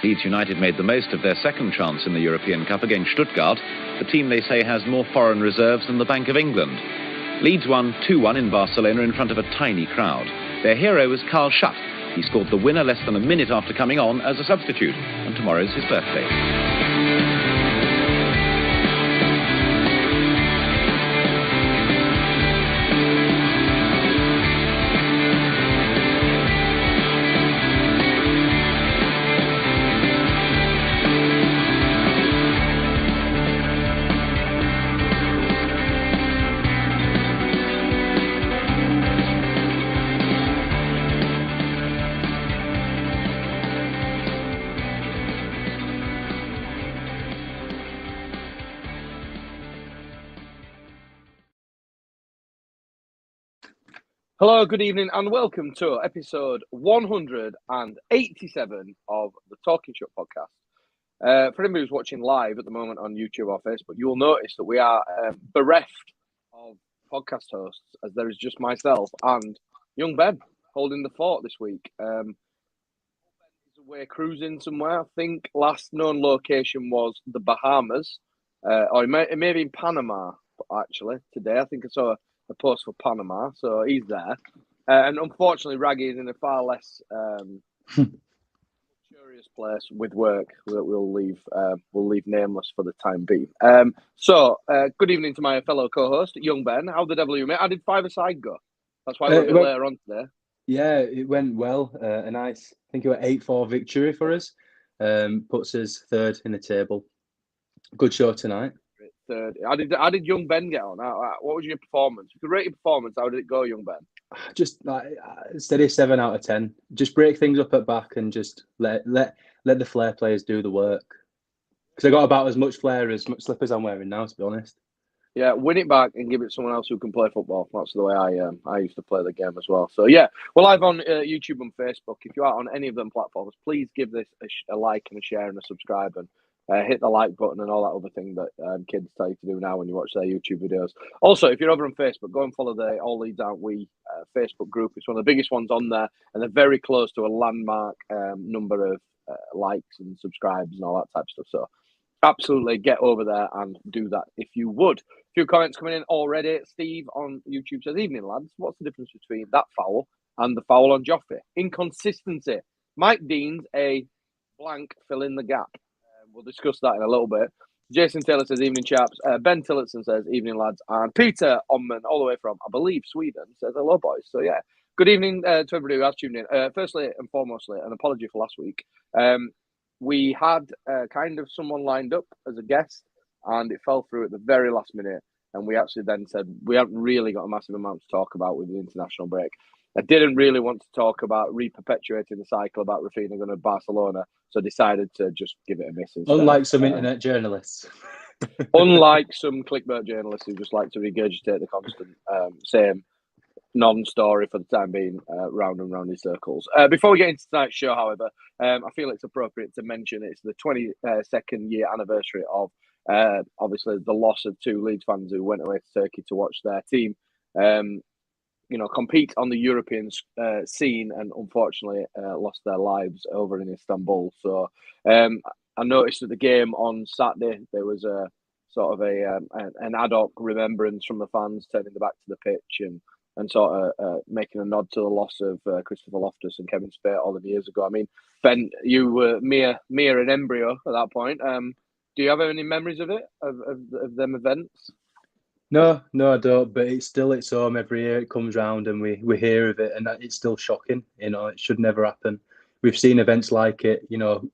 Leeds United made the most of their second chance in the European Cup against Stuttgart, the team they say has more foreign reserves than the Bank of England. Leeds won 2-1 in Barcelona in front of a tiny crowd. Their hero was Shutt. He scored the winner less than a minute after coming on as a substitute, and tomorrow's his birthday. Hello, good evening, and welcome to episode 187 of the Talking Shutt podcast. For anybody who's watching live at the moment on YouTube or Facebook, you will notice that we are bereft of podcast hosts, as there is just myself and young Ben holding the fort this week. Ben is away cruising somewhere. I think last known location was the Bahamas, or it may be in Panama, actually, today. I think I saw a post for Panama, so he's there. And unfortunately, Raggy is in a far less luxurious place with work that we'll leave nameless for the time being. So good evening to my fellow co-host, young Ben. How the devil are you, mate? How did five-a-side go? That's why we're a bit later on today. Yeah, it went well. A nice, I think it was 8-4 victory for us. Puts us third in the table. Good show tonight. Third. How did young Ben get on? What was your performance? If you could rate your performance, how did it go, young Ben? Just like steady 7 out of 10. Just break things up at back and just let the flair players do the work. Because I got about as much flair as much slippers I'm wearing now, to be honest. Yeah, win it back and give it to someone else who can play football. That's the way I used to play the game as well. So yeah, we're live on YouTube and Facebook. If you are on any of them platforms, please give this a like and a share and a subscribe, and hit the like button and all that other thing that kids tell you to do now when you watch their YouTube videos. Also, if you're over on Facebook, go and follow the All Leeds Aren't We Facebook group. It's one of the biggest ones on there, and they're very close to a landmark number of likes and subscribes and all that type of stuff. So absolutely get over there and do that if you would. A few comments coming in already. Steve on YouTube says, "Evening, lads. What's the difference between that foul and the foul on Joffrey? Inconsistency. Mike Dean's a blank, fill in the gap." We'll discuss that in a little bit. Jason Taylor says, "Evening, chaps." Ben Tillotson says, "Evening, lads." And Peter Onman, all the way from, I believe, Sweden, says, "Hello, boys." So, yeah, good evening to everybody who has tuned in. Firstly and foremostly, an apology for last week. We had kind of someone lined up as a guest, and it fell through at the very last minute. And we actually then said, we haven't really got a massive amount to talk about with the international break. I didn't really want to talk about re-perpetuating the cycle about Rafinha going to Barcelona, so decided to just give it a miss instead. Unlike some internet journalists. Unlike some clickbait journalists who just like to regurgitate the constant same non-story for the time being, round and round in circles. Before we get into tonight's show, however, I feel it's appropriate to mention it's the 22nd year anniversary of obviously the loss of two Leeds fans who went away to Turkey to watch their team compete on the European scene, and unfortunately lost their lives over in Istanbul. So I noticed at the game on Saturday there was a sort of an ad hoc remembrance from the fans turning their back to the pitch and sort of making a nod to the loss of Christopher Loftus and Kevin Spate all the years ago. I mean, Ben, you were mere an embryo at that point. Do you have any memories of it, of them events? No, I don't. But it's home every year. It comes round and we hear of it, and it's still shocking. It should never happen. We've seen events like it,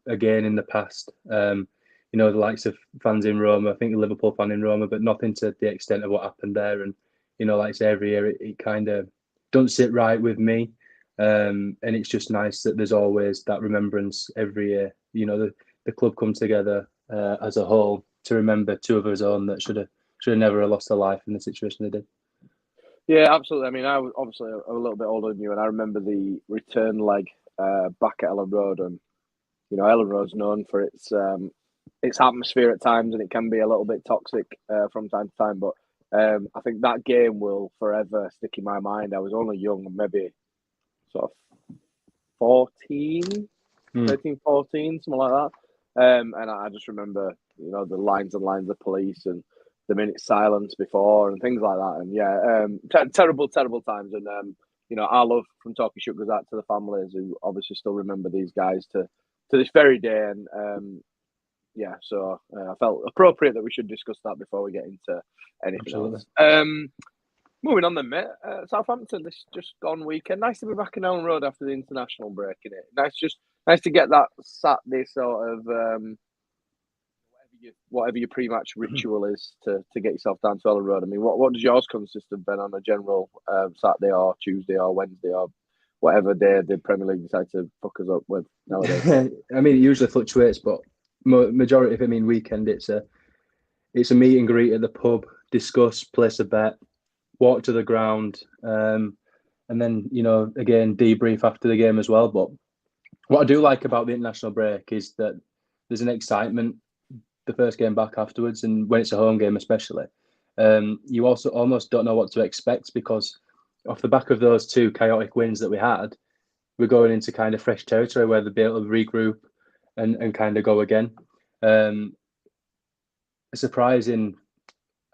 again in the past. The likes of fans in Roma. I think a Liverpool fan in Roma, but nothing to the extent of what happened there. And like I say, every year it kind of doesn't sit right with me. And it's just nice that there's always that remembrance every year. The club come together as a whole to remember two of his own that should have never lost their life in the situation they did. Yeah, absolutely. I mean, I was obviously a little bit older than you, and I remember the return leg back at Ellen Road, and Ellen Road's known for its atmosphere at times, and it can be a little bit toxic from time to time. But I think that game will forever stick in my mind. I was only young, maybe sort of 14, 13, 14, something like that. And I just remember, the lines and lines of police and the minute silence before and things like that. And terrible, terrible times. And, our love from Talking Shutt goes out to the families who obviously still remember these guys to this very day. And, so I felt appropriate that we should discuss that before we get into anything else. Moving on then, mate. Southampton, this just gone weekend. Nice to be back in Elland Road after the international break, innit? Nice to get that Saturday sort of whatever your pre-match ritual is to get yourself down to Elland Road. I mean, what does yours consist of, Ben, on a general Saturday or Tuesday or Wednesday or whatever day the Premier League decide to fuck us up with nowadays? I mean, it usually fluctuates, but majority of weekend, it's a meet and greet at the pub, discuss, place a bet, walk to the ground, and then again debrief after the game as well. But what I do like about the international break is that there's an excitement the first game back afterwards, and when it's a home game especially, you also almost don't know what to expect, because off the back of those two chaotic wins that we had, we're going into kind of fresh territory where they'll be able to regroup and kind of go again. I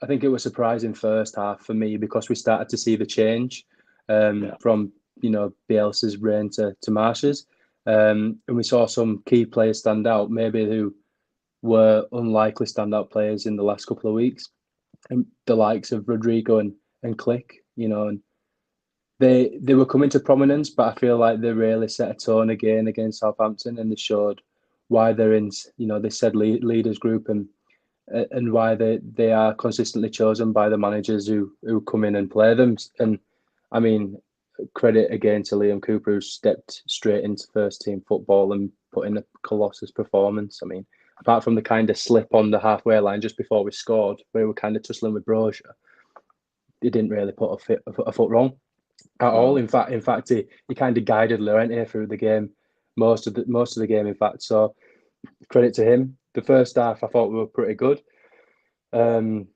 think it was surprising first half for me, because we started to see the change from Bielsa's reign to Marsch's, and we saw some key players stand out, maybe who were unlikely standout players in the last couple of weeks, and the likes of Rodrigo and Click, and they were coming to prominence, but I feel like they really set a tone again against Southampton, and they showed why they're in they said leaders group, and why they are consistently chosen by the managers who come in and play them. And I mean, credit again to Liam Cooper, who stepped straight into first team football and put in a colossus performance. I mean, apart from the kind of slip on the halfway line just before we scored, where we were kind of tussling with Brozier, he didn't really put a foot wrong at all. In fact, he kind of guided Llorente through the game, most of the game, in fact. So credit to him. The first half, I thought we were pretty good. And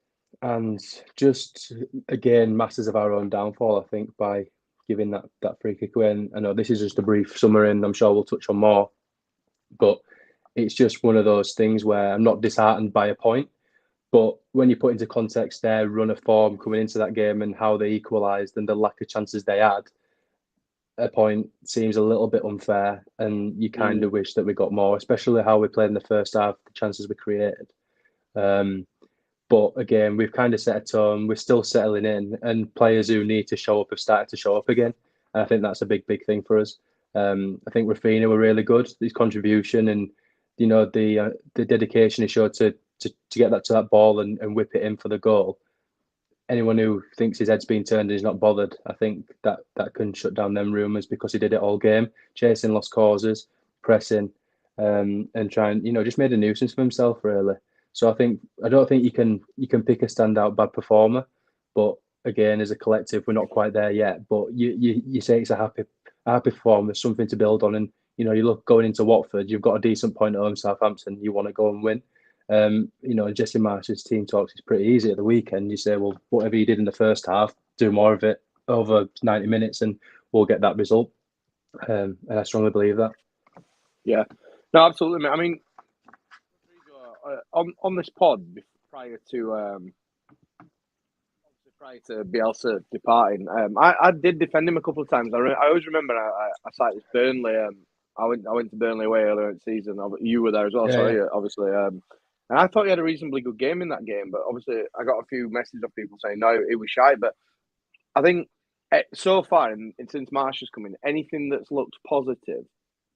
just, again, masters of our own downfall, I think, by giving that free kick away. And I know this is just a brief summary, and I'm sure we'll touch on more. But it's just one of those things where I'm not disheartened by a point. But when you put into context their run of form coming into that game and how they equalised and the lack of chances they had, a point seems a little bit unfair, and you kind of wish that we got more, especially how we played in the first half, the chances we created. But again, we've kind of set a tone. We're still settling in, and players who need to show up have started to show up again. And I think that's a big thing for us. I think Rafinha were really good. His contribution and the dedication he showed to get that to that ball and whip it in for the goal. Anyone who thinks his head's been turned and he's not bothered, I think that can shut down them rumours, because he did it all game, chasing lost causes, pressing, and trying, just made a nuisance for himself, really. So I don't think you can pick a standout bad performer, but again, as a collective, we're not quite there yet. But you say it's a happy performance, something to build on, and you look going into Watford, you've got a decent point at home, Southampton, you want to go and win. Jesse Marsch's team talks is pretty easy at the weekend. You say, well, whatever you did in the first half, do more of it over 90 minutes and we'll get that result. And I strongly believe that. Yeah, no, absolutely, mate. I mean, on this pod prior to Bielsa departing, I did defend him a couple of times. I always remember I cited Burnley. I went to Burnley away earlier in the season. You were there as well, obviously. And I thought he had a reasonably good game in that game, but obviously I got a few messages of people saying no, it was shy. But I think so far, and since Marsch has come in, anything that's looked positive,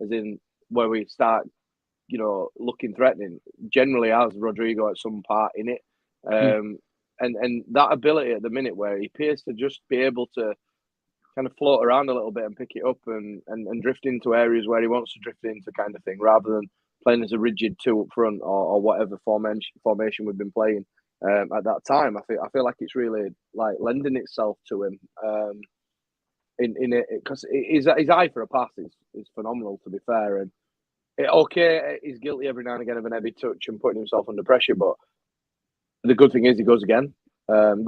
as in where we start, looking threatening, generally has Rodrigo at some part in it. And that ability at the minute where he appears to just be able to kind of float around a little bit and pick it up and drift into areas where he wants to drift into, kind of thing, rather than playing as a rigid two up front or whatever formation we've been playing at that time. I feel like it's really like lending itself to him in it, because his eye for a pass is phenomenal, to be fair. And he's guilty every now and again of an heavy touch and putting himself under pressure, but the good thing is he goes again, and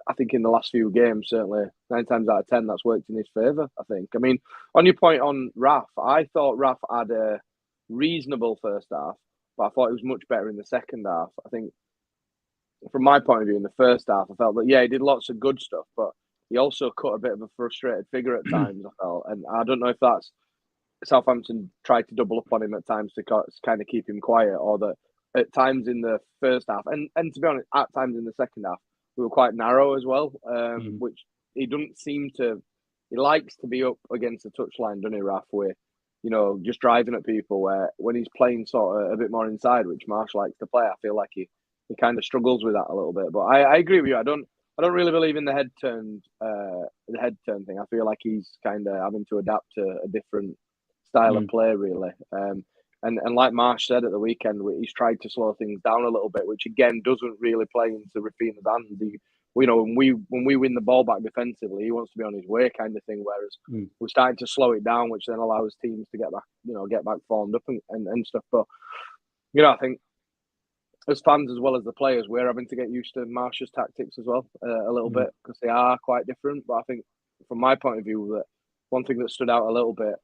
I think in the last few games, certainly 9 times out of 10, that's worked in his favour, I think. I mean, on your point on Raf, I thought Raf had a reasonable first half, but I thought he was much better in the second half. I think, from my point of view, in the first half, I felt that, yeah, he did lots of good stuff, but he also cut a bit of a frustrated figure at times, I felt. And I don't know if that's Southampton tried to double up on him at times to kind of keep him quiet, or that at times in the first half, and to be honest, at times in the second half, we were quite narrow as well, which he doesn't seem to. He likes to be up against the touchline, doesn't he, Raf? With, just driving at people. Where when he's playing sort of a bit more inside, which Marsch likes to play, I feel like he kind of struggles with that a little bit. But I agree with you. I don't really believe in the head turn thing. I feel like he's kind of having to adapt to a different style of play, really. And like Marsch said at the weekend, he's tried to slow things down a little bit, which again doesn't really play into Raphinha's hands. When we win the ball back defensively, he wants to be on his way, kind of thing. Whereas we're starting to slow it down, which then allows teams to get back formed up and stuff. But I think as fans as well as the players, we're having to get used to Marsch's tactics as well a little bit, because they are quite different. But I think from my point of view, that one thing that stood out a little bit.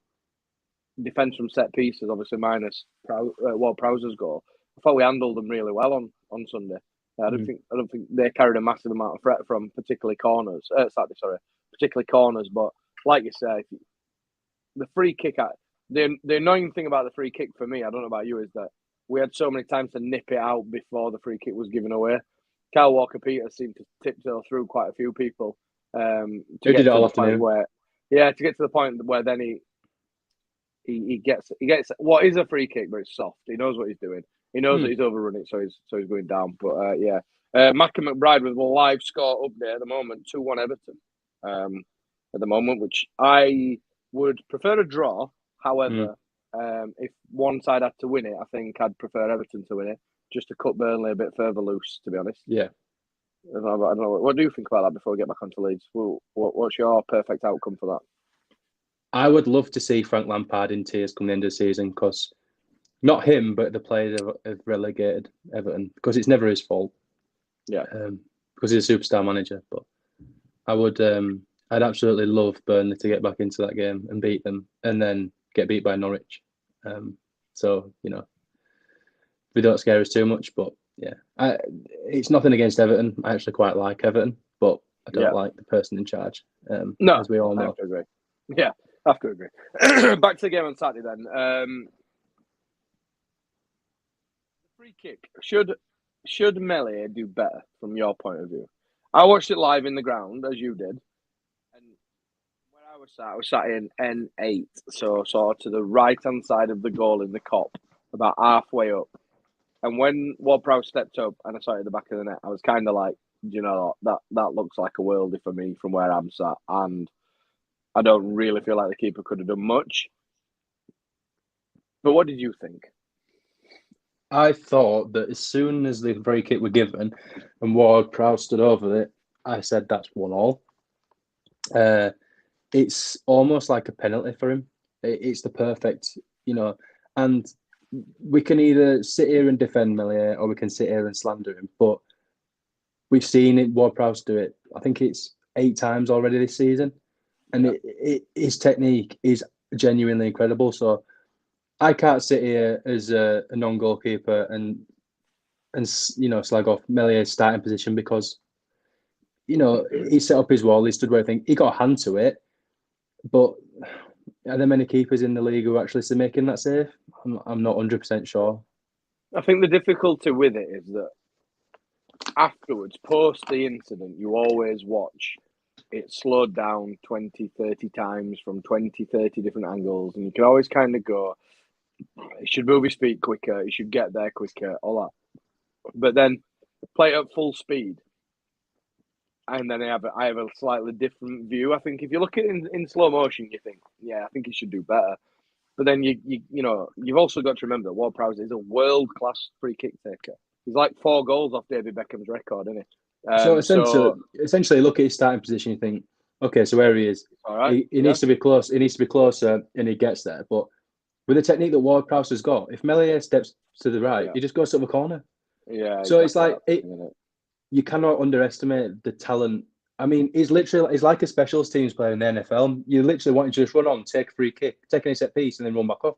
Defence from set pieces, obviously minus Prowser's goal. I thought we handled them really well on Sunday. I don't think they carried a massive amount of threat from particularly corners. Particularly corners. But like you say, the free kick. The annoying thing about the free kick for me, I don't know about you, is that we had so many times to nip it out before the free kick was given away. Kyle Walker-Peters seemed to tiptoe through quite a few people. To get to the point where then he gets what is a free kick, but it's soft. He knows what he's doing. He knows that he's overrun it, so he's going down. But Mac and McBride with a live score update at the moment, 2-1 Everton. At the moment, which I would prefer a draw. However, if one side had to win it, I think I'd prefer Everton to win it, just to cut Burnley a bit further loose. To be honest, yeah. I don't know. What do you think about that before we get back onto Leeds? What's your perfect outcome for that? I would love to see Frank Lampard in tears come the end of the season, because not him, but the players have relegated Everton, because it's never his fault. Yeah. Because he's a superstar manager. But I would, I'd absolutely love Burnley to get back into that game and beat them, and then get beat by Norwich. So we don't scare us too much. But yeah, it's nothing against Everton. I actually quite like Everton, but I don't like the person in charge. No, as we all know. I have to agree. Yeah. I have to agree. Back to the game on Saturday then. The free kick. Should Melee do better from your point of view? I watched it live in the ground, as you did. And where I was sat in N8, so sort of to the right-hand side of the goal in the Kop, about halfway up. And when Ward-Prowse stepped up and I saw it at the back of the net, I was kind of like, that looks like a worldie for me from where I'm sat. And I don't really feel like the keeper could have done much. But what did you think? I thought that as soon as the free kick were given and Ward-Prowse stood over it, I said that's 1-1. It's almost like a penalty for him. It's the perfect, and we can either sit here and defend Melia or we can sit here and slander him. But we've seen it, Ward-Prowse do it. I think it's 8 times already this season. And his technique is genuinely incredible. So I can't sit here as a non-goalkeeper and slag off Melia's starting position, because he set up his wall. He stood where I think he got a hand to it. But are there many keepers in the league who are actually making that save? I'm not 100% sure. I think the difficulty with it is that afterwards, post the incident, you always watch it slowed down 20, 30 times from 20, 30 different angles. And you can always kind of go, it should move his feet quicker, it should get there quicker, all that. But then play at full speed. And then I have a slightly different view. I think if you look at it in slow motion, you think, I think he should do better. But then you've also got to remember that Ward-Prowse is a world-class free kick taker. He's like 4 goals off David Beckham's record, isn't he? So essentially, look at his starting position. You think, okay, so where he is, he needs to be close. He needs to be closer, and he gets there. But with the technique that Ward-Prowse has got, if Melia steps to the right, he just goes to the corner. Yeah. So it's like you cannot underestimate the talent I mean, it's like a specials teams player in the NFL. You literally want to just run on, take a free kick, take any set piece, and then run back up.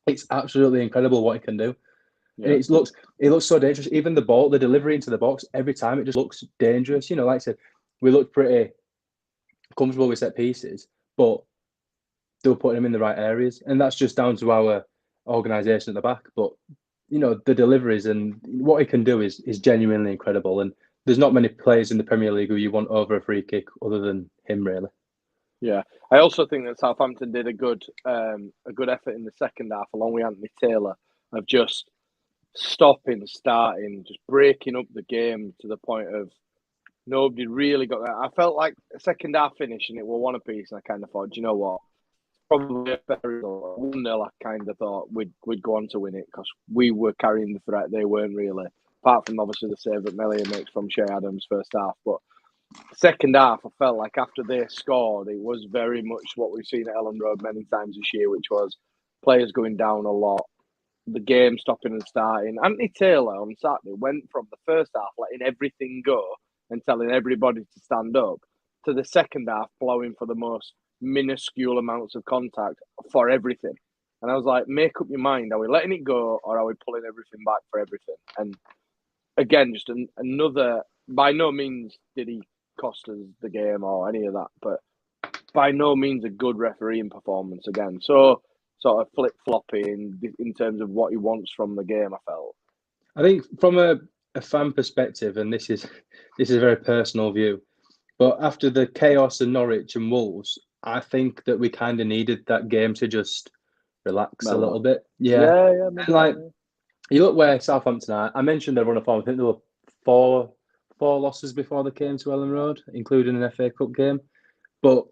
It's absolutely incredible what he can do. And it looks so dangerous. Even the delivery into the box, every time it just looks dangerous. You know, like I said, we looked pretty comfortable with set pieces, but they were putting him in the right areas. And that's just down to our organisation at the back. But, you know, the deliveries and what he can do is genuinely incredible. And there's not many players in the Premier League who you want over a free kick other than him, really. Yeah, I also think that Southampton did a good effort in the second half, along with Anthony Taylor, of just stopping, starting, just breaking up the game to the point of nobody really got that. I felt like a second half finish and it was one apiece, and I kind of thought, do you know what? Probably a better result. 1-0, I kind of thought we'd go on to win it because we were carrying the threat. They weren't really, apart from obviously the save that Melia makes from Shea Adams first half. But second half, I felt like after they scored, it was very much what we've seen at Ellen Road many times this year, which was players going down a lot, the game stopping and starting. Anthony Taylor on Saturday went from the first half letting everything go and telling everybody to stand up to the second half blowing for the most minuscule amounts of contact for everything. And I was like, make up your mind. Are we letting it go or are we pulling everything back for everything? And again, just another, by no means did he cost us the game or any of that, but by no means a good refereeing performance again. So sort of flip-floppy in terms of what he wants from the game, I felt. I think from a fan perspective, and this is a very personal view, but after the chaos in Norwich and Wolves, I think that we kind of needed that game to just relax a little bit. Yeah. Like, you look where Southampton are. I mentioned their run of form. I think there were four losses before they came to Ellen Road, including an FA Cup game. But,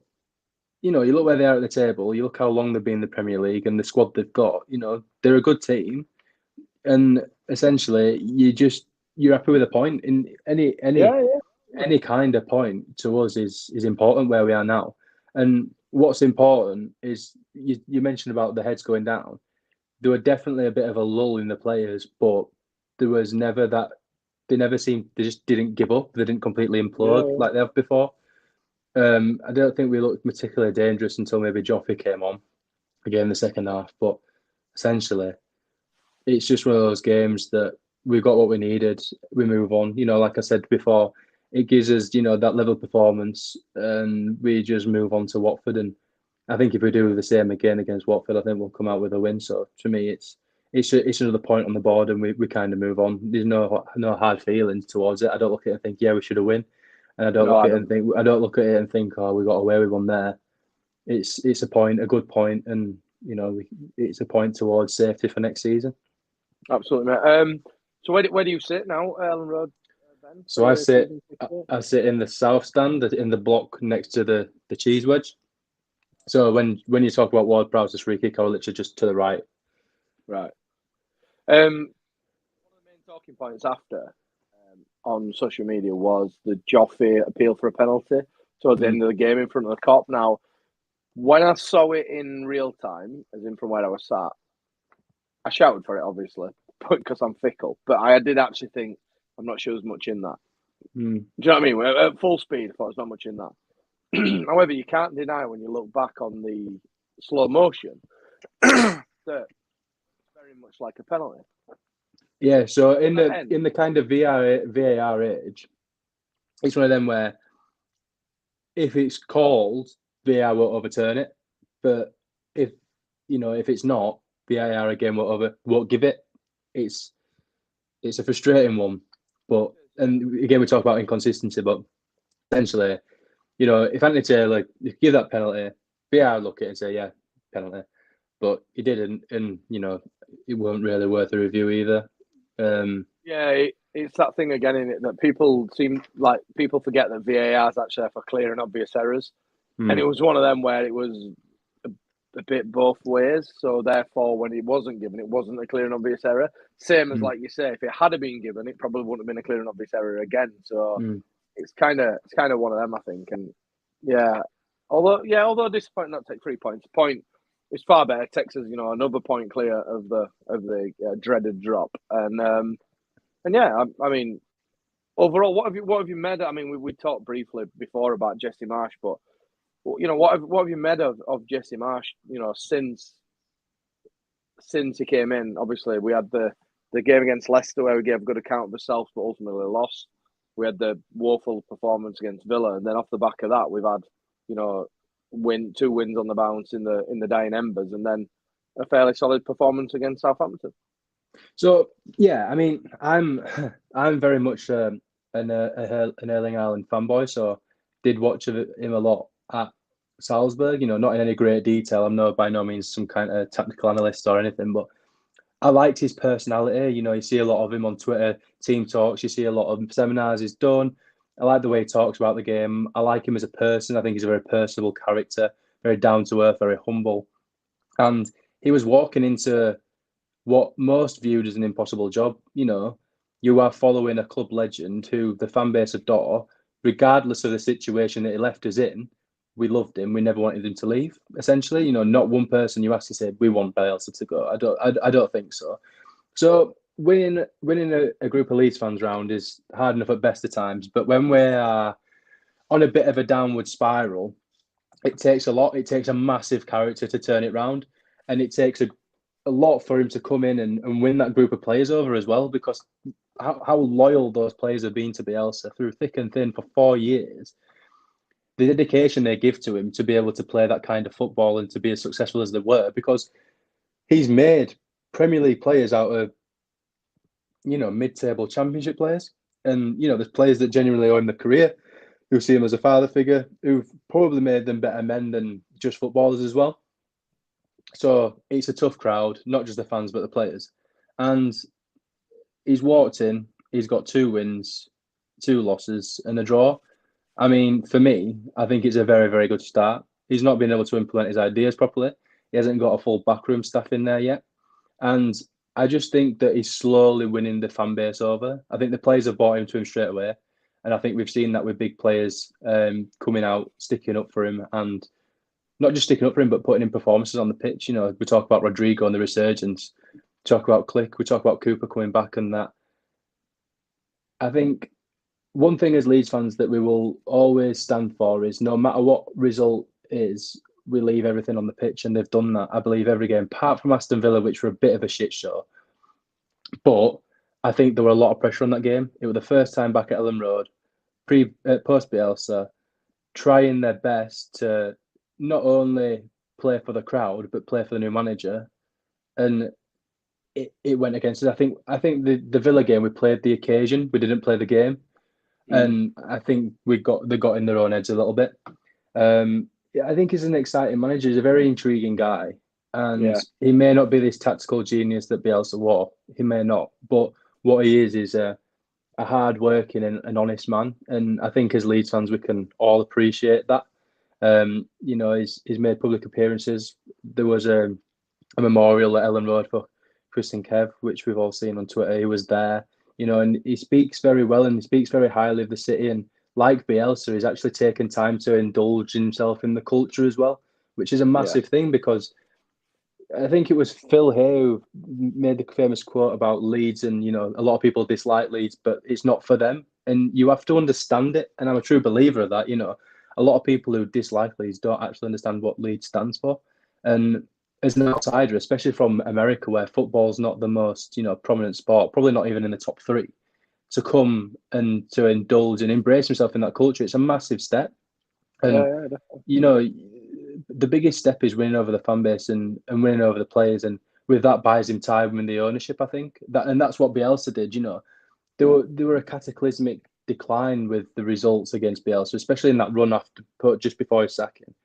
you know, you look where they are at the table, you look how long they've been in the Premier League and the squad they've got, you know, they're a good team. And essentially, you're happy with a point. In any kind of point to us is important where we are now. And what's important is you mentioned about the heads going down. There were definitely a bit of a lull in the players, but there was never that. They just didn't give up. They didn't completely implode like they have before. I don't think we looked particularly dangerous until maybe Joffrey came on again in the second half. But essentially, it's just one of those games that we got what we needed. We move on. You know, like I said before, it gives us, you know, that level of performance, and we just move on to Watford. And I think if we do the same again against Watford, I think we'll come out with a win. So to me, it's another point on the board, and we kind of move on. There's no hard feelings towards it. I don't look at it and think, yeah, we should have win, and I don't look at it and think, oh, we got away with one there. It's a point, a good point, and you know, it's a point towards safety for next season. Absolutely, mate. So where do you sit now, Ellen Road? Ben? So I sit in the south stand, in the block next to the cheese wedge. So when you talk about Ward-Prowse's free kick, I was literally just to the right. Right. One of the main talking points after on social media was the Joffrey appeal for a penalty towards the end of the game in front of the cop. Now, when I saw it in real time, as in from where I was sat, I shouted for it, obviously, because I'm fickle. But I did actually think, I'm not sure there's much in that. Do you know what I mean? At full speed, I thought there's not much in that. However, you can't deny when you look back on the slow motion that it's very much like a penalty. Yeah, so in the kind of VAR age, it's one of them where if it's called, VAR will overturn it. But if it's not, VAR again won't give it. It's a frustrating one. But and again we talk about inconsistency, but essentially, you know, if Anthony Taylor give that penalty, VAR look at it and say, yeah, penalty. But he didn't, and you know, it wasn't really worth a review either. It's that thing again in it that people forget that VAR is actually there for clear and obvious errors, and it was one of them where it was a bit both ways. So therefore, when it wasn't given, it wasn't a clear and obvious error. Same as like you say, if it had been given, it probably wouldn't have been a clear and obvious error again. So it's kind of one of them, I think. And although disappointing not to take 3 points, a point is far better. Texas, you know, another point clear of the dreaded drop. I mean, overall, what have you made? I mean, we talked briefly before about Jesse Marsch, but what have you made of Jesse Marsch? Since he came in, obviously we had the game against Leicester where we gave a good account of ourselves, but ultimately lost. We had the woeful performance against Villa, and then off the back of that, we've had 2 wins on the bounce in the dying embers, and then a fairly solid performance against Southampton. So yeah, I mean, I'm very much an Erling Haaland fanboy, so did watch of him a lot at Salzburg. Not in any great detail. I'm by no means some kind of tactical analyst or anything, but I liked his personality. You see a lot of him on Twitter, team talks. You see a lot of seminars he's done. I like the way he talks about the game. I like him as a person. I think he's a very personable character, very down to earth, very humble. And he was walking into what most viewed as an impossible job. You are following a club legend who the fan base adore, regardless of the situation that he left us in. We loved him. We never wanted him to leave. Essentially, not one person you asked to say we want Bielsa to go. I don't think so. So winning a group of Leeds fans round is hard enough at best of times. But when we are on a bit of a downward spiral, it takes a lot. It takes a massive character to turn it round, and it takes a lot for him to come in and win that group of players over as well, because how loyal those players have been to Bielsa through thick and thin for 4 years. The dedication they give to him to be able to play that kind of football and to be as successful as they were, because he's made Premier League players out of, mid-table Championship players. And, there's players that genuinely owe him the career, who see him as a father figure, who've probably made them better men than just footballers as well. So it's a tough crowd, not just the fans, but the players. And he's walked in, he's got 2 wins, 2 losses, and a draw. I mean, for me, I think it's a very, very good start. He's not been able to implement his ideas properly. He hasn't got a full backroom staff in there yet. And I just think that he's slowly winning the fan base over. I think the players have bought into him straight away. And I think we've seen that with big players coming out, sticking up for him, and not just sticking up for him, but putting in performances on the pitch. We talk about Rodrigo and the resurgence, talk about Click, we talk about Cooper coming back and that. I think one thing as Leeds fans that we will always stand for is no matter what result is, we leave everything on the pitch, and they've done that, I believe, every game, apart from Aston Villa, which were a bit of a shit show. But I think there were a lot of pressure on that game. It was the first time back at Ellen Road, post Bielsa, trying their best to not only play for the crowd, but play for the new manager. And it went against us. I think the Villa game, we played the occasion, we didn't play the game. And I think they got in their own heads a little bit. I think he's an exciting manager. He's a very intriguing guy. And he may not be this tactical genius that Bielsa was. He may not. But what he is a hard-working and an honest man. And I think as Leeds fans, we can all appreciate that. He's made public appearances. There was a memorial at Ellen Road for Chris and Kev, which we've all seen on Twitter. He was there, and he speaks very well, and he speaks very highly of the city. And like Bielsa, he's actually taken time to indulge himself in the culture as well, which is a massive thing, because I think it was Phil Hay who made the famous quote about Leeds, and a lot of people dislike Leeds, but it's not for them, and you have to understand it. And I'm a true believer of that. A lot of people who dislike Leeds don't actually understand what Leeds stands for. And as an outsider, especially from America, where football's not the most prominent sport, probably not even in the top 3, to come and to indulge and embrace himself in that culture, it's a massive step. And the biggest step is winning over the fan base and winning over the players, and with that buys him time in the ownership. I think that's what Bielsa did. There were a cataclysmic decline with the results against Bielsa, especially in that run after just before his sacking.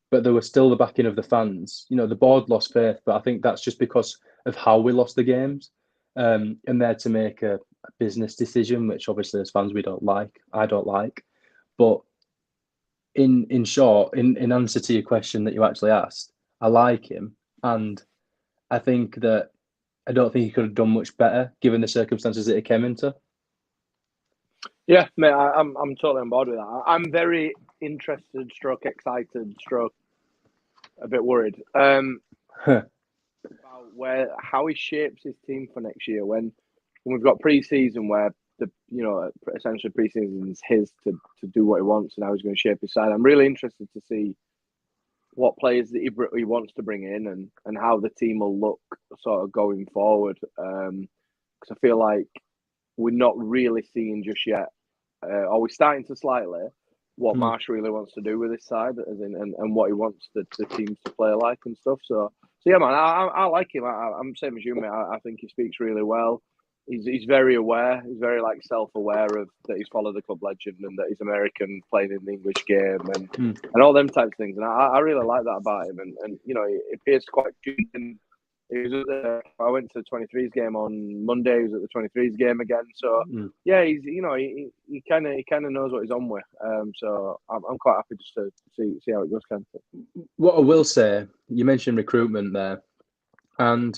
But there was still the backing of the fans. The board lost faith, but I think that's just because of how we lost the games. And they're to make a business decision, which obviously as fans we don't like. I don't like. But in short, in answer to your question that you actually asked, I like him, and I think that I don't think he could have done much better given the circumstances that he came into. Yeah, mate, I'm totally on board with that. I'm very interested, stroke excited, stroke a bit worried about how he shapes his team for next year. When we've got pre-season where essentially pre-season is his to do what he wants and how he's going to shape his side. I'm really interested to see what players that he wants to bring in and how the team will look sort of going forward. Because I feel like we're not really seeing just yet, or we're starting to slightly, what Marsch really wants to do with his side, and what he wants the teams to play like and stuff. So yeah, man, I like him. I'm same as you, mate. I think he speaks really well. He's very aware. He's very self-aware of that he's followed the club legend and that he's American playing in the English game and all them types of things. And I really like that about him. And he appears quite good. I went to the 23s game on Monday. He was at the 23s game again. So yeah, he's he kind of knows what he's on with. So I'm quite happy just to see how it goes. Kind of thing. What I will say, you mentioned recruitment there, and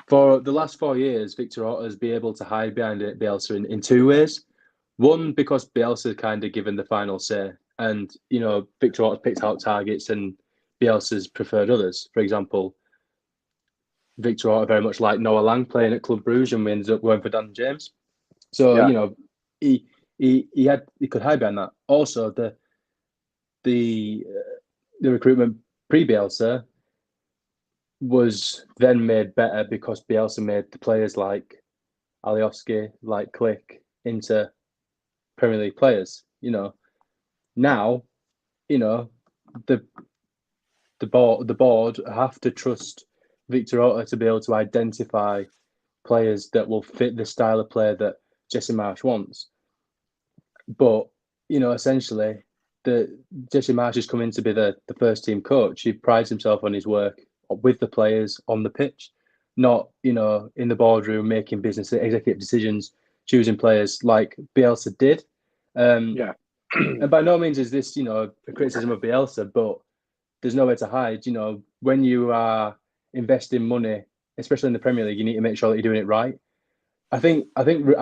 for the last 4 years, Victor Orta has been able to hide behind it, Bielsa in 2 ways. One, because Bielsa kind of given the final say, and Victor Orta's picked out targets and Bielsa's preferred others. For example, Victor Orta very much like Noah Lang playing at Club Brugge, and we ended up going for Dan James. So he could hide behind that. Also, the recruitment pre-Bielsa was then made better because Bielsa made the players like Alioski, like Craic into Premier League players. Now, the board have to trust Victor Orta to be able to identify players that will fit the style of play that Jesse Marsch wants. But essentially, Jesse Marsch is coming to be the first team coach. He prides himself on his work with the players on the pitch, not in the boardroom making business executive decisions, choosing players like Bielsa did. And by no means is this a criticism of Bielsa, but there's nowhere to hide. When you are investing money, especially in the Premier League, you need to make sure that you're doing it right. I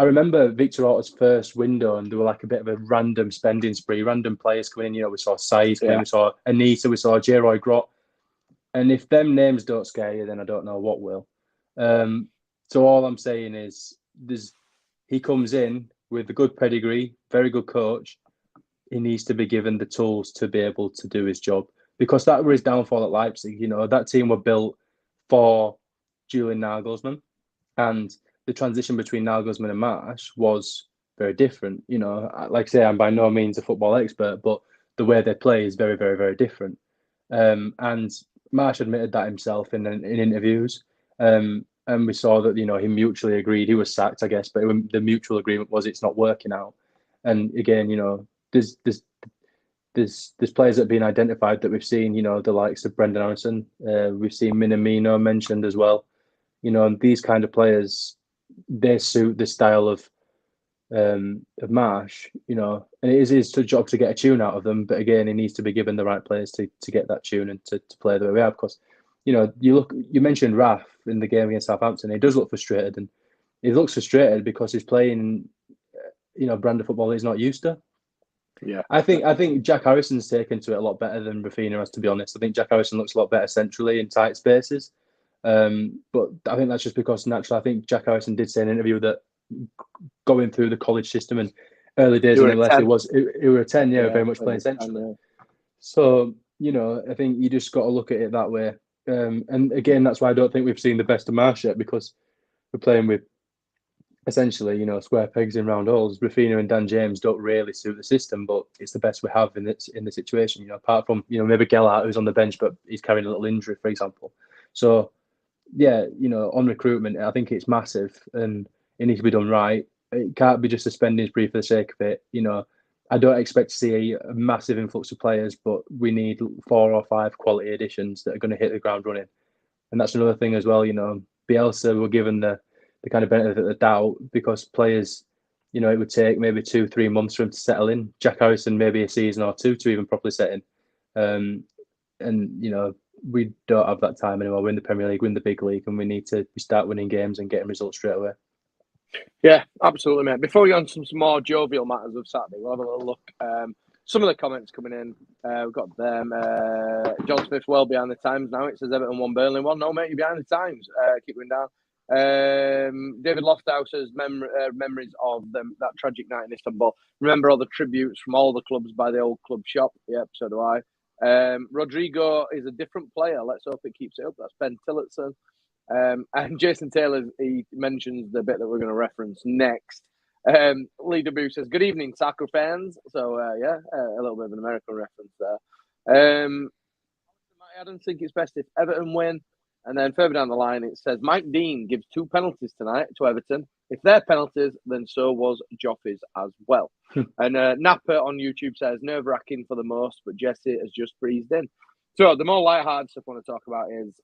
remember Victor Orta's first window, and there were like a bit of a random spending spree, random players coming in. We saw Saïd come in, we saw Anita, we saw J-Roy Grott. And if them names don't scare you, then I don't know what will. So all I'm saying is, he comes in with a good pedigree, very good coach. He needs to be given the tools to be able to do his job, because that was his downfall at Leipzig. That team were built for Julian Nagelsmann, and the transition between Nagelsmann and Marsch was very different. Like I say, I'm by no means a football expert, but the way they play is very, very, very different. And Marsch admitted that himself in interviews. And we saw that, he mutually agreed. He was sacked, I guess, but the mutual agreement was it's not working out. And again, there's players that have been identified that we've seen, the likes of Brendan Harrison. We've seen Minamino mentioned as well. And these kind of players, they suit the style of Marsch, and it is his job to get a tune out of them. But again, he needs to be given the right players to get that tune and to play the way we have. Because, you mentioned Raf in the game against Southampton. He does look frustrated, and he looks frustrated because he's playing, brand of football he's not used to. Yeah, I think Jack Harrison's taken to it a lot better than Rafinha has, to be honest. I think Jack Harrison looks a lot better centrally in tight spaces. But I think that's just because naturally, I think Jack Harrison did say in an interview that going through the college system and early days in MLS, it were a 10, very much playing centrally. So, I think you just got to look at it that way. And again, that's why I don't think we've seen the best of Marsch yet, because we're playing with essentially, square pegs in round holes. Rafinha and Dan James don't really suit the system, but it's the best we have in the situation. Apart from maybe Gellhardt, who's on the bench, but he's carrying a little injury, for example. So yeah, on recruitment, I think it's massive and it needs to be done right. It can't be just a spending spree for the sake of it. I don't expect to see a massive influx of players, but we need 4 or 5 quality additions that are going to hit the ground running. And that's another thing as well. Bielsa were given the kind of benefit of the doubt because players, it would take maybe 2-3 months for him to settle in. Jack Harrison, maybe a season or 2 to even properly set in. And we don't have that time anymore. We're in the Premier League, we're in the big league, and we need to start winning games and getting results straight away. Yeah, absolutely, mate. Before we go on to some more jovial matters of Saturday, we'll have a little look. Some of the comments coming in, we've got them. John Smith's well behind the times now. It says Everton 1, Burnley 1. No, mate, you're behind the times. Keep going down. David Lofthouse's memories of that tragic night in Istanbul. Remember all the tributes from all the clubs by the old club shop. Yep, so do I. Rodrigo is a different player. Let's hope it keeps it up. That's Ben Tillotson. And Jason Taylor, he mentions the bit that we're going to reference next. Lee DeBoo says, good evening, soccer fans. So, a little bit of an American reference there. Mike Adams think it's best if Everton win. And then further down the line, it says, Mike Dean gives 2 penalties tonight to Everton. If they're penalties, then so was Joffy's as well. And Napper on YouTube says, nerve-wracking for the most, but Jesse has just breezed in. So the more lighthearted stuff I want to talk about is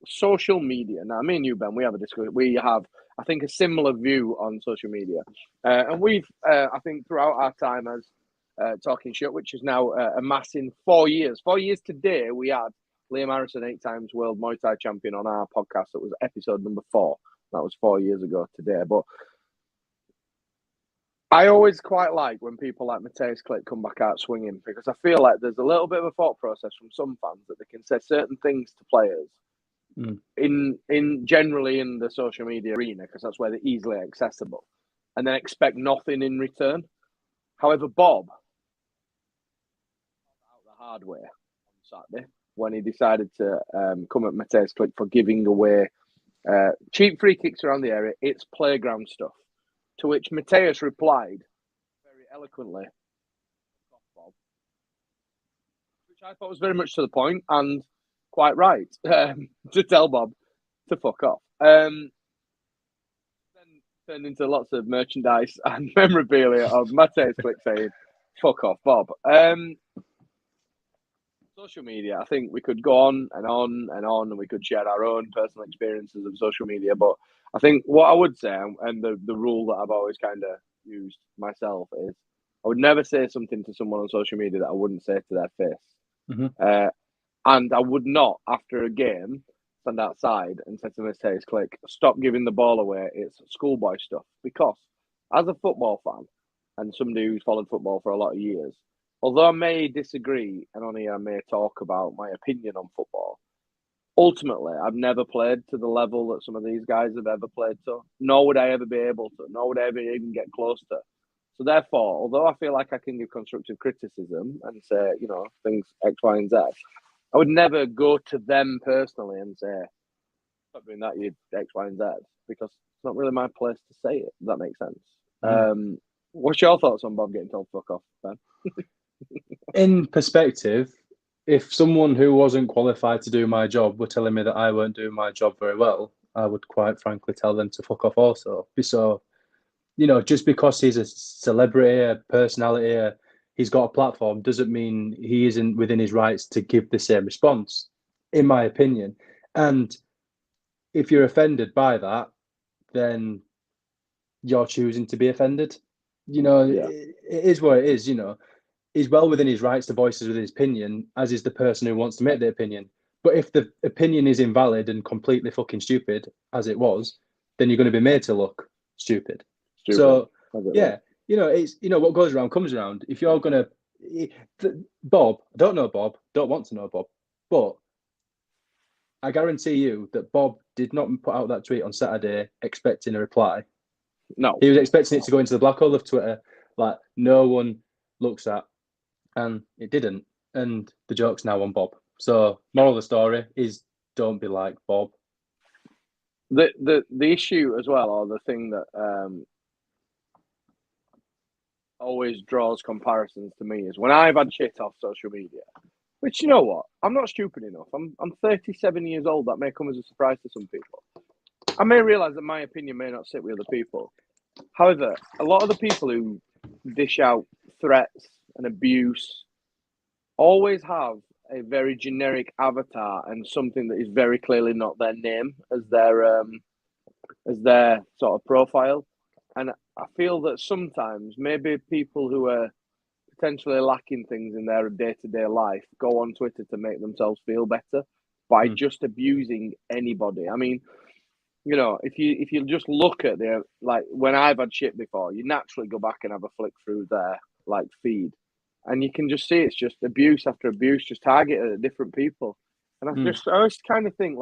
social media. Now, me and you, Ben, we have a discussion. We have, I think, a similar view on social media. And we've, I think, throughout our time as Talking Shutt, which is now amassing 4 years. 4 years today, we had Liam Harrison, 8 times world Muay Thai champion, on our podcast. That was episode number 4. That was 4 years ago today. But I always quite like when people like Mateusz Klich come back out swinging, because I feel like there's a little bit of a thought process from some fans that they can say certain things to players in generally in the social media arena, because that's where they're easily accessible, and then expect nothing in return. However, Bob out the hard way on Saturday when he decided to come at Mateusz Klich for giving away cheap free kicks around the area. It's playground stuff. To which Mateusz replied very eloquently, Bob, which I thought was very much to the point and quite right, to tell Bob to fuck off. Then turned into lots of merchandise and memorabilia of Mateusz Klich saying, fuck off, Bob. Social media, I think we could go on and on and on, and we could share our own personal experiences of social media. But I think what I would say, and the rule that I've always kind of used myself, is I would never say something to someone on social media that I wouldn't say to their face. And I would not, after a game, stand outside and say to Mateusz Klich, stop giving the ball away. It's schoolboy stuff. Because as a football fan and somebody who's followed football for a lot of years, although I may disagree and on here I may talk about my opinion on football, ultimately I've never played to the level that some of these guys have ever played to, nor would I ever be able to, nor would I ever even get close to. So therefore, although I feel like I can give constructive criticism and say, things X, Y, and Z, I would never go to them personally and say, stop doing that, you X, Y, and Z, because it's not really my place to say it. Does that make sense? What's your thoughts on Bob getting told fuck off, Ben? In perspective, if someone who wasn't qualified to do my job were telling me that I weren't doing my job very well, I would quite frankly tell them to fuck off also. So, just because he's a celebrity, a personality, he's got a platform, doesn't mean he isn't within his rights to give the same response, in my opinion. And if you're offended by that, then you're choosing to be offended. It is what it is, He's well within his rights to voice his opinion, as is the person who wants to make the opinion. But if the opinion is invalid and completely fucking stupid, as it was, then you're going to be made to look stupid. So, yeah, it's what goes around comes around. If you're going to, Bob, I don't know Bob, don't want to know Bob, but I guarantee you that Bob did not put out that tweet on Saturday expecting a reply. No, he was expecting it to go into the black hole of Twitter, like no one looks at. And it didn't, and the joke's now on Bob. So, moral of the story is don't be like Bob. The issue as well, or the thing that always draws comparisons to me, is when I've had shit off social media, which, you know what, I'm not stupid enough. I'm 37 years old. That may come as a surprise to some people. I may realise that my opinion may not sit with other people. However, a lot of the people who dish out threats and abuse always have a very generic avatar and something that is very clearly not their name as their sort of profile. And I feel that sometimes maybe people who are potentially lacking things in their day-to-day life go on Twitter to make themselves feel better by just abusing anybody. I mean, if you just look at when I've had shit before, you naturally go back and have a flick through their feed, and you can just see it's just abuse after abuse, just targeted at different people. And I always kind of think,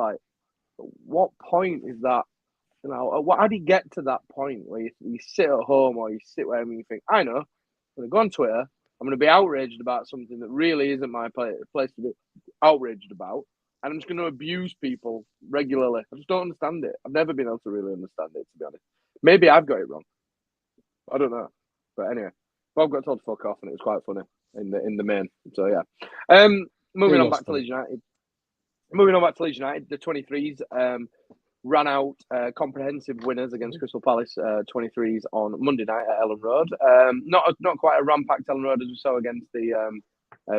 what point is that You know, how do you get to that point where you sit at home or you sit wherever and you think, I know, I'm going to go on Twitter, I'm going to be outraged about something that really isn't my place to be outraged about, and I'm just going to abuse people regularly. I just don't understand it. I've never been able to really understand it, to be honest. Maybe I've got it wrong. I don't know. But anyway, Bob got told to fuck off, and it was quite funny in the main. So, yeah. Moving on back to Leeds United. The 23s ran out comprehensive winners against Crystal Palace 23s on Monday night at Ellen Road. Not quite a ram-packed Ellen Road as we saw against the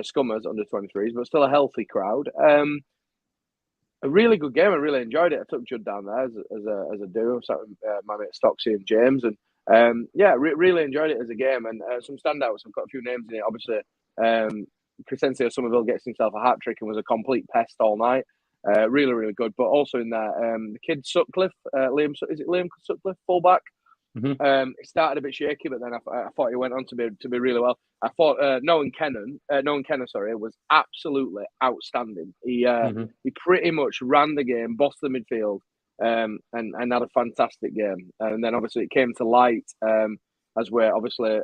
Scummers under 23s, but still a healthy crowd. A really good game. I really enjoyed it. I took Judd down there as a duo, sat with my mate Stocksy and James, and really enjoyed it as a game. And some standouts. I've got a few names in it. Obviously, Crescencio Somerville gets himself a hat trick and was a complete pest all night. Really, really good. But also in there, the kid Sutcliffe, Liam Sutcliffe, fullback. Mm-hmm. It started a bit shaky, but then I thought he went on to be really well. I thought Nolan Kennan, was absolutely outstanding. He pretty much ran the game, bossed the midfield, and had a fantastic game. And then obviously it came to light as we're obviously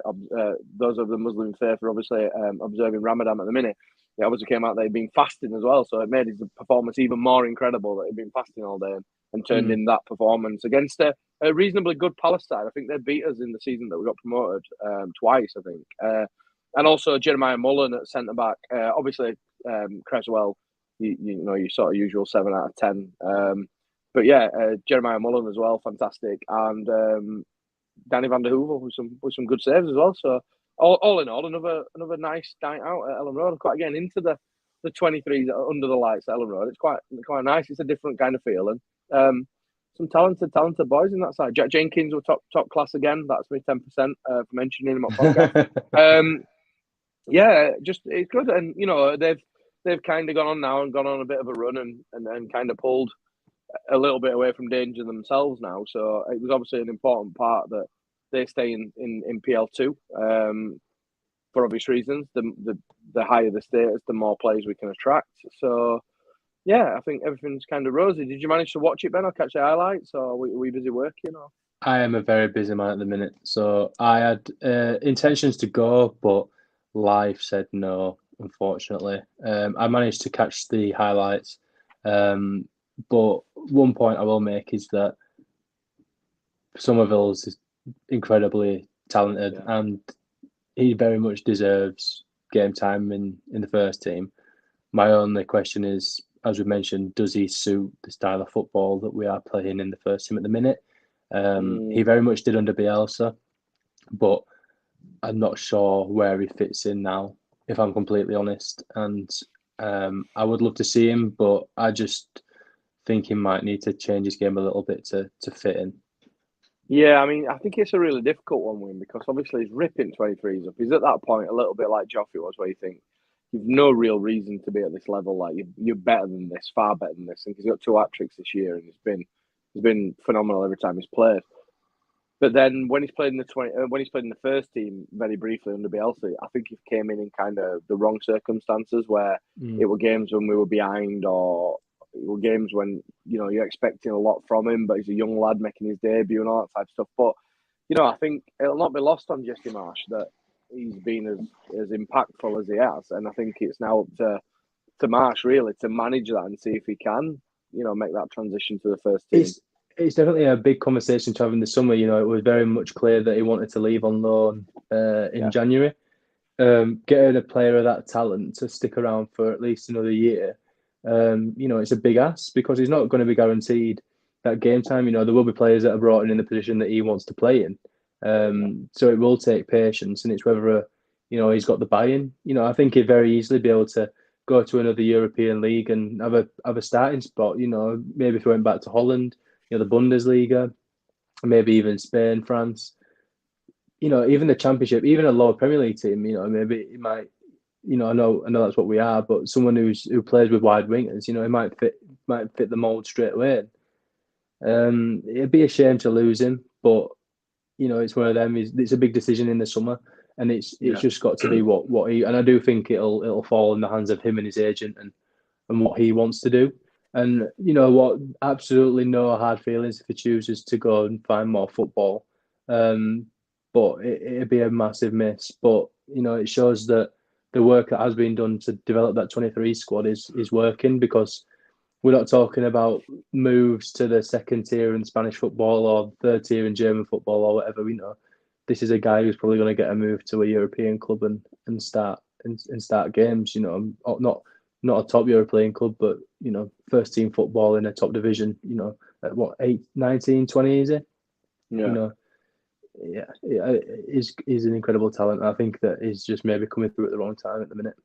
those of the Muslim faith are obviously observing Ramadan at the minute. It obviously came out that he'd been fasting as well, so it made his performance even more incredible that he'd been fasting all day and turned in that performance against a reasonably good Palace side. I think they beat us in the season that we got promoted twice, I think. And also Jeremiah Mullen at centre back. Obviously, Creswell, you sort of usual 7 out of 10. But yeah, Jeremiah Mullen as well, fantastic, and Danny van der Heuvel with some good saves as well. So all in all, another nice night out at Ellen Road. I'm quite getting into the 23s under the lights at Ellen Road. It's quite nice. It's a different kind of feeling. Some talented boys in that side. Jack Jenkins were top class again. That's me 10% for mentioning him on podcast. Yeah, just it's good, and they've kind of gone on a bit of a run and kind of pulled a little bit away from danger themselves now. So it was obviously an important part that they stay in PL2 for obvious reasons. The higher the status, the more players we can attract. So yeah, I think everything's kind of rosy. Did you manage to watch it, Ben, or catch the highlights, or were we busy working? Or? I am a very busy man at the minute, so I had intentions to go, but life said no, unfortunately. I managed to catch the highlights, but one point I will make is that Somerville's is incredibly talented, and he very much deserves game time in the first team. My only question is, as we mentioned, does he suit the style of football that we are playing in the first team at the minute? He very much did under Bielsa, but I'm not sure where he fits in now, if I'm completely honest. And I would love to see him, but I just think he might need to change his game a little bit to fit in. Yeah, I mean, I think it's a really difficult one, Win, because obviously he's ripping 23s up. He's at that point a little bit like Joffrey was, where you think you've no real reason to be at this level. Like you're better than this, far better than this. And he's got 2 hat-tricks this year, and he's been phenomenal every time he's played. But then when he's played in the first team very briefly under Bielsa, I think he came in kind of the wrong circumstances, where it were games when we were behind, or it were games when you're expecting a lot from him, but he's a young lad making his debut and all that type of stuff. But I think it'll not be lost on Jesse Marsch that he's been as impactful as he has, and I think it's now up to Marsch really to manage that and see if he can make that transition to the first team. It's definitely a big conversation to have in the summer. It was very much clear that he wanted to leave on loan in January. Getting a player of that talent to stick around for at least another year, it's a big ask, because he's not going to be guaranteed that game time. There will be players that are brought in the position that he wants to play in. So it will take patience, and it's whether he's got the buy-in. I think he'd very easily be able to go to another European league and have a starting spot. Maybe if he went back to Holland, the Bundesliga, maybe even Spain, France. Even the Championship, even a lower Premier League team. Maybe he might. I know that's what we are, but someone who plays with wide wingers, he might fit the mold straight away. It'd be a shame to lose him, but it's one of them. It's a big decision in the summer, and it's just got to be what he. And I do think it'll fall in the hands of him and his agent and what he wants to do. And you know what? Absolutely no hard feelings if he chooses to go and find more football. But it'd be a massive miss. But you know, it shows that the work that has been done to develop that 23 squad is working, because we're not talking about moves to the second tier in Spanish football or third tier in German football or whatever. We know this is a guy who's probably going to get a move to a European club and start games. You know, not a top European club, but you know, first team football in a top division. You know, at what 19, 20 is it? Yeah. You know, yeah, he's an incredible talent. I think that he's just maybe coming through at the wrong time at the minute.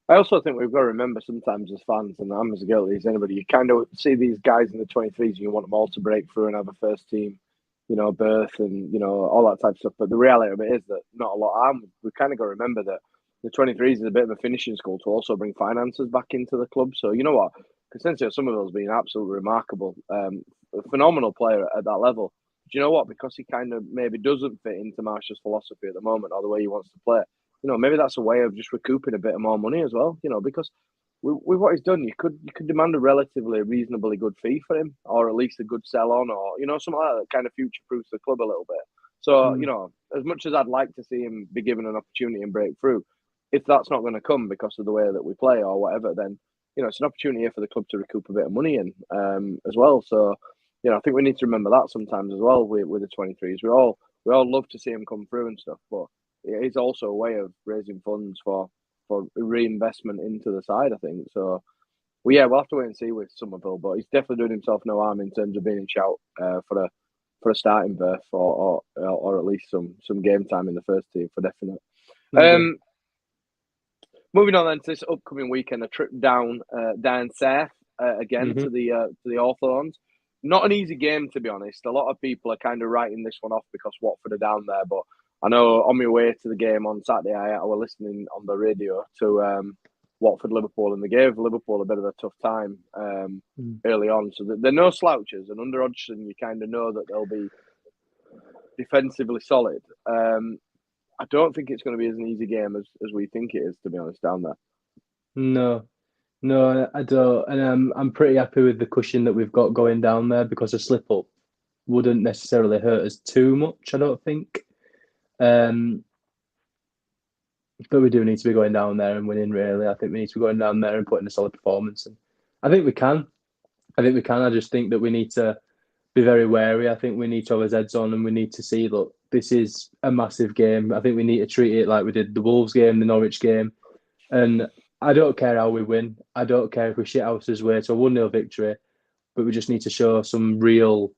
I also think we've got to remember sometimes as fans, and I'm as guilty as anybody, you kind of see these guys in the 23s and you want them all to break through and have a first team, you know, berth and, you know, all that type of stuff. But the reality of it is that not a lot are. We've kind of got to remember that the 23s is a bit of a finishing school to also bring finances back into the club. So, you know what? Consencio Somerville's been absolutely remarkable. A phenomenal player at that level. Do you know what? Because he kind of maybe doesn't fit into Marsch's philosophy at the moment or the way he wants to play. You know, maybe that's a way of just recouping a bit of more money as well. You know, because with what he's done, you could demand a relatively reasonably good fee for him, or at least a good sell on, or you know, something like that kind of future proofs the club a little bit. So you know, as much as I'd like to see him be given an opportunity and break through, if that's not going to come because of the way that we play or whatever, then you know, it's an opportunity for the club to recoup a bit of money in as well. So you know, I think we need to remember that sometimes as well with the 23s. We all love to see him come through and stuff, but it is also a way of raising funds for reinvestment into the side, I think. So, well, yeah, we'll have to wait and see with Somerville, but he's definitely doing himself no harm in terms of being in shout for a starting berth or at least some game time in the first team for definite. Moving on then to this upcoming weekend, a trip down south again to the Hawthorns. Not an easy game, to be honest. A lot of people are kind of writing this one off because Watford are down there, but I know on my way to the game on Saturday, I was listening on the radio to Watford Liverpool, and they gave Liverpool a bit of a tough time early on. So they're no slouches, and under Hodgson, you kind of know that they'll be defensively solid. I don't think it's going to be as an easy game as we think it is, to be honest, down there. No, I don't, and I'm pretty happy with the cushion that we've got going down there, because a slip up wouldn't necessarily hurt us too much, I don't think. But we do need to be going down there and winning, really. I think we need to be going down there and putting a solid performance. And I think we can. I just think that we need to be very wary. I think we need to have our heads on, and we need to see, look, this is a massive game. I think we need to treat it like we did the Wolves game, the Norwich game. And I don't care how we win. I don't care if we shithouse's way to a 1-0 victory, but we just need to show some real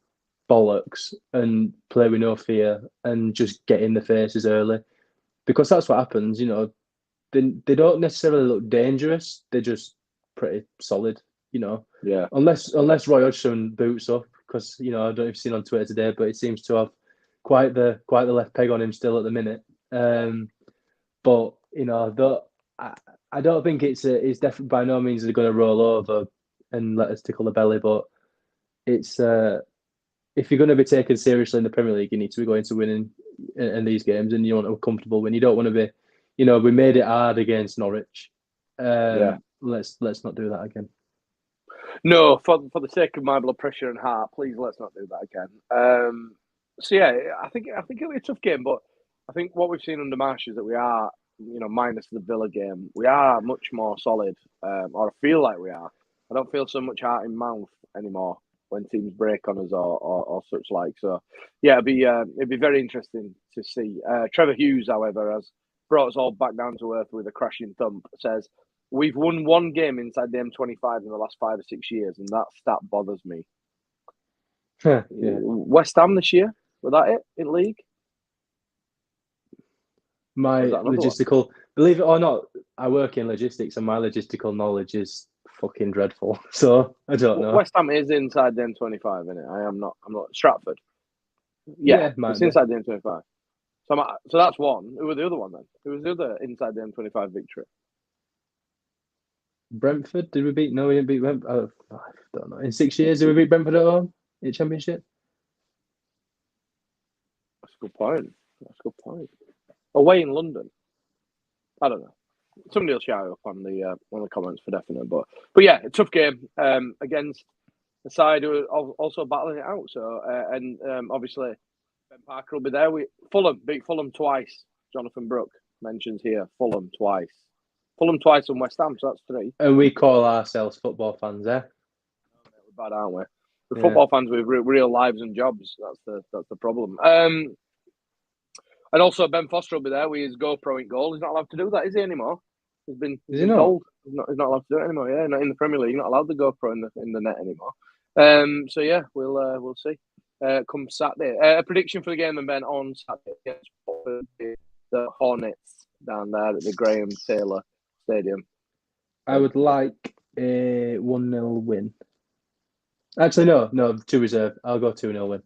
bollocks and play with no fear and just get in the faces early, because that's what happens. You know, they don't necessarily look dangerous. They're just pretty solid. You know, yeah. Unless Roy Hodgson boots up, because you know, I don't know if you've seen on Twitter today, but it seems to have quite the left peg on him still at the minute. But you know, I don't think it's definitely by no means they're going to roll over and let us tickle the belly, but it's if you're going to be taken seriously in the Premier League, you need to be going to winning in these games, and you want a comfortable win. You don't want to be, you know, we made it hard against Norwich. Let's not do that again. No, for the sake of my blood pressure and heart, please let's not do that again. So yeah, I think it'll be a tough game, but I think what we've seen under Marsch is that we are, you know, minus the Villa game, we are much more solid, or I feel like we are. I don't feel so much heart in mouth anymore when teams break on us or such like. So yeah, it'd be very interesting to see. Trevor Hughes, however, has brought us all back down to earth with a crashing thump. Says we've won one game inside the M25 in the last 5 or 6 years, and that stat bothers me. Yeah. West Ham this year, was that it in league? My logistical, believe it or not, I work in logistics, and my logistical knowledge is fucking dreadful. So I don't know. West Ham is inside the M25, isn't it? I'm not. Stratford. Yeah, it's inside the M25. So that's one. Who was the other one then? Who was the other inside the M25 victory? Brentford. Did we beat? No, we didn't beat Brentford. I don't know. In 6 years, did we beat Brentford at home in the Championship? That's a good point. Away in London. I don't know. somebody will shout up on the comments for definite. But yeah, a tough game against the side who are also battling it out. So obviously Ben Parker will be there. Fulham beat Fulham twice. Jonathan Brook mentions here Fulham twice. Fulham twice and West Ham, so that's 3. And we call ourselves football fans, eh? We're bad, aren't we? We're football fans with real lives and jobs. That's the problem. And also Ben Foster will be there with his GoPro in goal. He's not allowed to do that, is he anymore? He's been told he's not allowed to do it anymore. Yeah, not in the Premier League. You're not allowed the GoPro in the net anymore. So yeah, we'll see. Come Saturday, a prediction for the game and Ben on Saturday against the Hornets down there at the Graham Taylor Stadium. I would like a 1-0 win. Actually, no, 2 reserve. I'll go 2-0 win.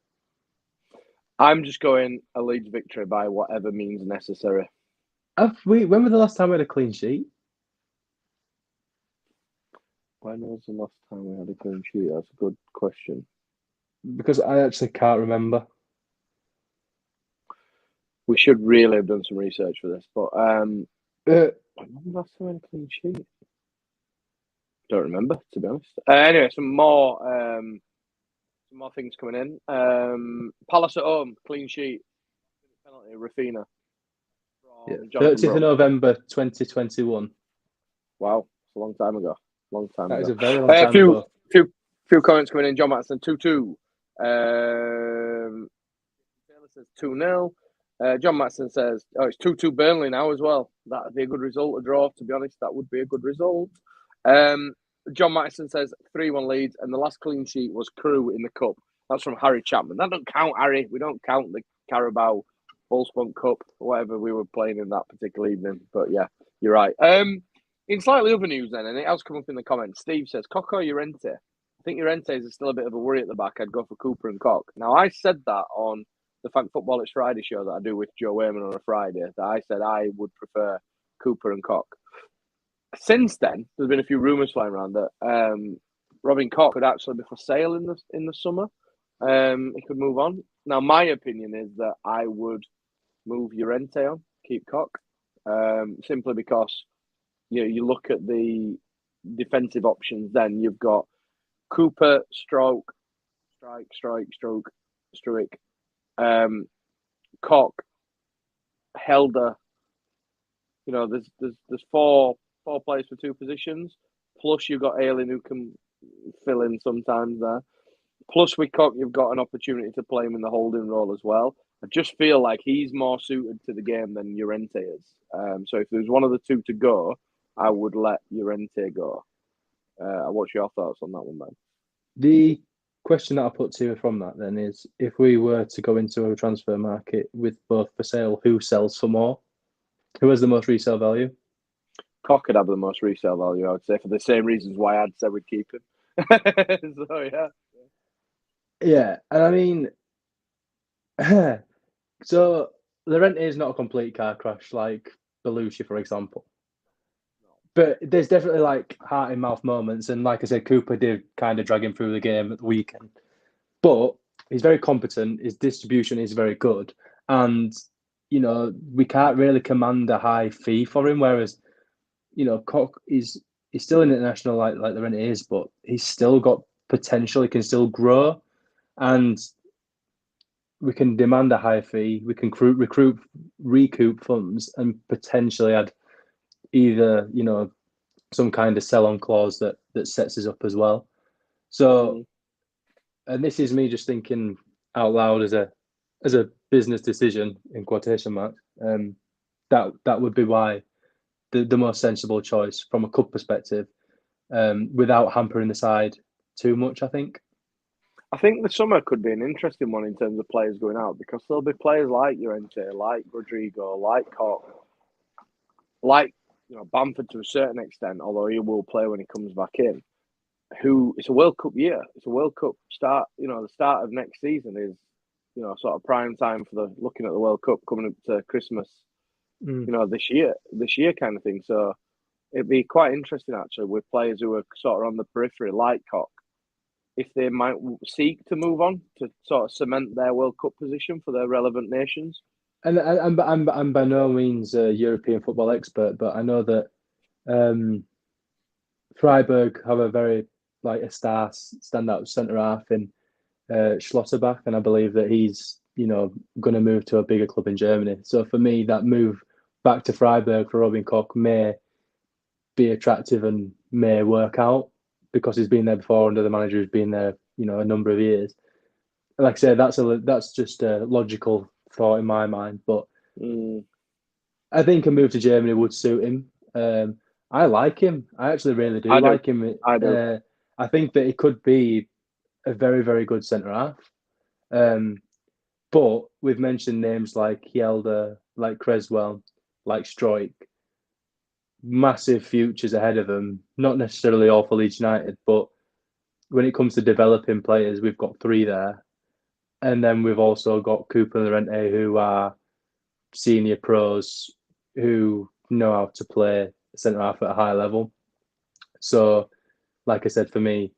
I'm just going a Leeds victory by whatever means necessary. When was the last time we had a clean sheet? When was the last time we had a clean sheet? That's a good question. Because I actually can't remember. We should really have done some research for this, but when was the last time we had a clean sheet? Don't remember, to be honest. Anyway, some more things coming in. Palace at home, clean sheet, penalty, Rafina. 30th of November 2021. Wow, it's a long time ago. That is a very long time ago. Few comments coming in. John Matson 2-2. Taylor says 2-0. John Matson says, it's 2-2 Burnley now as well. That'd be a good result. A draw, to be honest, that would be a good result. John Matson says 3-1 Leeds, and the last clean sheet was Crewe in the Cup. That's from Harry Chapman. That don't count, Harry. We don't count the Carabao Bullspunk Cup, or whatever we were playing in that particular evening. But yeah, you're right. In slightly other news then, and it has come up in the comments, Steve says, Cock or Llorente? I think Llorente is still a bit of a worry at the back. I'd go for Cooper and Cock. Now, I said that on the Thank Football It's Friday show that I do with Joe Wayman on a Friday, that I said I would prefer Cooper and Cock. Since then, there's been a few rumours flying around that Robin Koch could actually be for sale in the summer. He could move on. Now, my opinion is that I would move Llorente on, keep Koch, simply because you look at the defensive options. Then you've got Cooper, Struijk, Koch, Helder. There's four players for 2 positions. Plus, you've got Ayling who can fill in sometimes there. Plus, with Koch, you've got an opportunity to play him in the holding role as well. I just feel like he's more suited to the game than Llorente is. So if there's one of the 2 to go, I would let Llorente go. What's your thoughts on that one, man? The question that I put to you from that then is, if we were to go into a transfer market with both for sale, who sells for more? Who has the most resale value? Koch could have the most resale value, I would say, for the same reasons why I'd say we'd keep him. So, yeah. Yeah, and I mean, so Llorente is not a complete car crash like Belushi, for example. But there's definitely like heart in mouth moments, and like I said, Cooper did kind of drag him through the game at the weekend. But he's very competent. His distribution is very good, and we can't really command a high fee for him. Whereas, Koch he's still an international like Llorente is, but he's still got potential. He can still grow, and we can demand a high fee. We can recoup funds, and potentially add either some kind of sell-on clause that sets us up as well. So, and this is me just thinking out loud as a business decision in quotation marks. That would be why the most sensible choice from a club perspective, without hampering the side too much. I think the summer could be an interesting one in terms of players going out, because there'll be players like Llorente, like Rodrigo, like Koch, like Bamford to a certain extent, although he will play when he comes back in. It's a World Cup year. It's a World Cup start. The start of next season is, sort of prime time for looking at the World Cup coming up to Christmas. This year kind of thing. So it'd be quite interesting actually with players who are sort of on the periphery, like Koch, if they might seek to move on to sort of cement their World Cup position for their relevant nations. And I'm by no means a European football expert, but I know that Freiburg have a very a star standout centre half in Schlotterbach, and I believe that he's going to move to a bigger club in Germany. So for me, that move back to Freiburg for Robin Koch may be attractive and may work out because he's been there before under the manager who's been there, a number of years. Like I said, that's just a logical thought in my mind, but I think a move to Germany would suit him. I like him. I actually really do like him. I do. I think that he could be a very, very good centre half. But we've mentioned names like Hjelde, like Creswell, like Stroik. Massive futures ahead of them. Not necessarily all for Leeds United, but when it comes to developing players, we've got 3 there. And then we've also got Cooper and Llorente, who are senior pros who know how to play centre half at a high level. So, like I said, for me,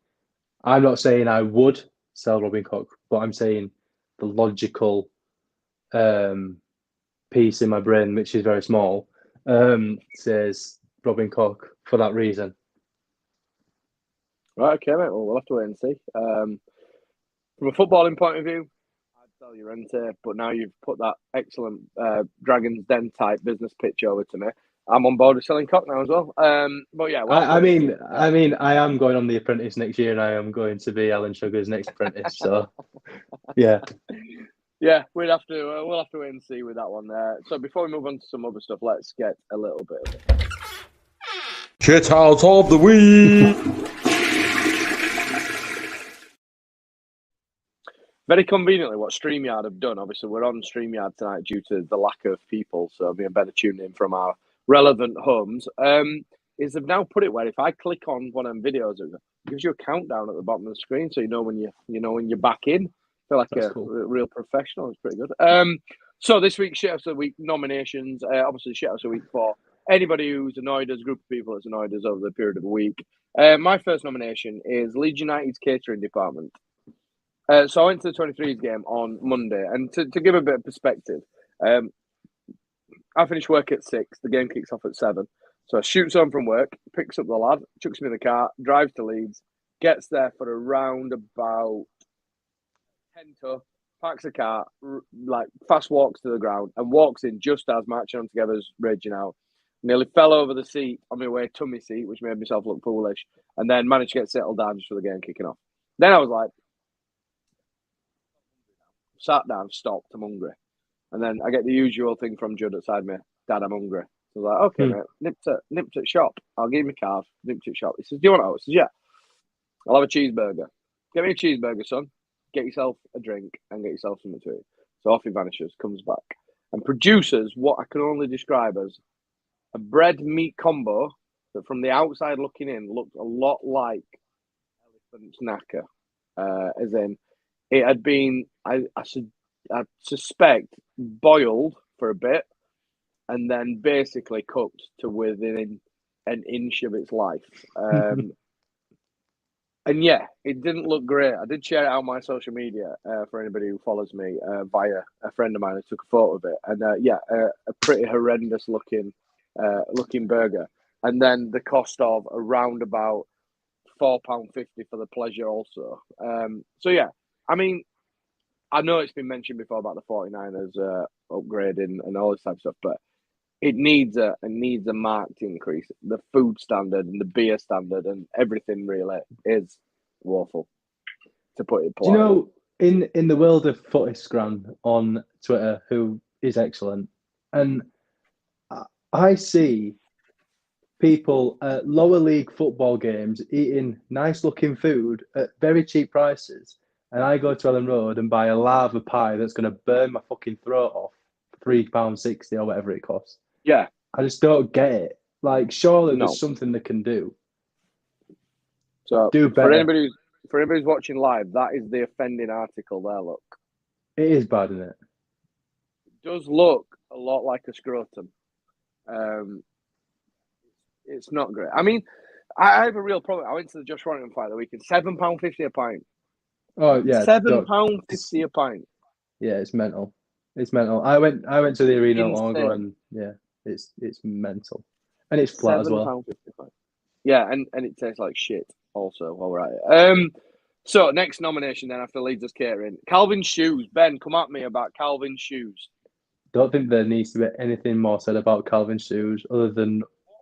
I'm not saying I would sell Robin Koch, but I'm saying the logical piece in my brain, which is very small, says Robin Koch for that reason. Right, okay, mate. Well, we'll have to wait and see. From a footballing point of view, I'd sell Llorente, but now you've put that excellent Dragon's Den type business pitch over to me. I'm on board with selling Koch now as well. But yeah, I mean, I am going on The Apprentice next year, and I am going to be Alan Sugar's next apprentice. So, yeah. Yeah, we'll have to wait and see with that one there. So before we move on to some other stuff, let's get a little bit of it. Shithouse of the week. Very conveniently, what StreamYard have done, obviously we're on StreamYard tonight due to the lack of people, so being better tuned in from our relevant homes, is they've now put it where if I click on one of them videos, it gives you a countdown at the bottom of the screen, so when you're back in. I feel like That's a cool. real professional. It's pretty good. So this week's Shithouse of the Week nominations, obviously Shithouse of the Week for anybody who's annoyed us, a group of people that's annoyed us over the period of a week. My first nomination is Leeds United's catering department. So I went to the 23s game on Monday, and to give a bit of perspective, I finished work at 6, the game kicks off at 7. So I shoots home from work, picks up the lad, chucks him in the car, drives to Leeds, gets there for around about 10 to, parks the car, fast walks to the ground, and walks in just as Marching On Together's raging out. Nearly fell over the seat on my way tummy seat, which made myself look foolish, and then managed to get settled down just for the game kicking off. Then I was like, sat down, stopped, I'm hungry. And then I get the usual thing from Judd outside me, Dad, I'm hungry. So I was like, okay, mate, nipped at shop. I'll give you my card, nipped at shop. He says, do you want it? I says, yeah. I'll have a cheeseburger. Get me a cheeseburger, son. Get yourself a drink and get yourself something to eat. So off he vanishes, comes back, and produces what I can only describe as a bread-meat combo that from the outside looking in looked a lot like elephant knacker. As in, it had been, I suspect, boiled for a bit and then basically cooked to within an inch of its life. And yeah, it didn't look great. I did share it out on my social media for anybody who follows me via a friend of mine who took a photo of it. And a pretty horrendous looking burger. And then the cost of around about £4.50 for the pleasure also. So yeah, I mean, I know it's been mentioned before about the 49ers upgrading and all this type of stuff, but it needs a marked increase. The food standard and the beer standard and everything really is woeful, to put it politely. Do you know, in the world of Footisgram on Twitter, who is excellent, and I see people at lower league football games eating nice looking food at very cheap prices, and I go to Ellen Road and buy a lava pie that's going to burn my fucking throat off £3.60 or whatever it costs. Yeah. I just don't get it. Like, surely there's something they can do. So do better. For anybody who's watching live, that is the offending article there, look. It is bad, isn't it? It does look a lot like a scrotum. It's not great. I mean, I have a real problem. I went to the Josh Warrington fight the weekend. £7.50 a pint. Oh yeah, £7.50 a pint. Yeah, it's mental. It's mental. I went to the arena long ago, and yeah, it's mental. And it's flat as well. £7.55. Yeah, and it tastes like shit also while we're at it. So next nomination then after Leeds' catering. Calvin's shoes. Ben, come at me about Calvin's shoes. Don't think there needs to be anything more said about Calvin's shoes other than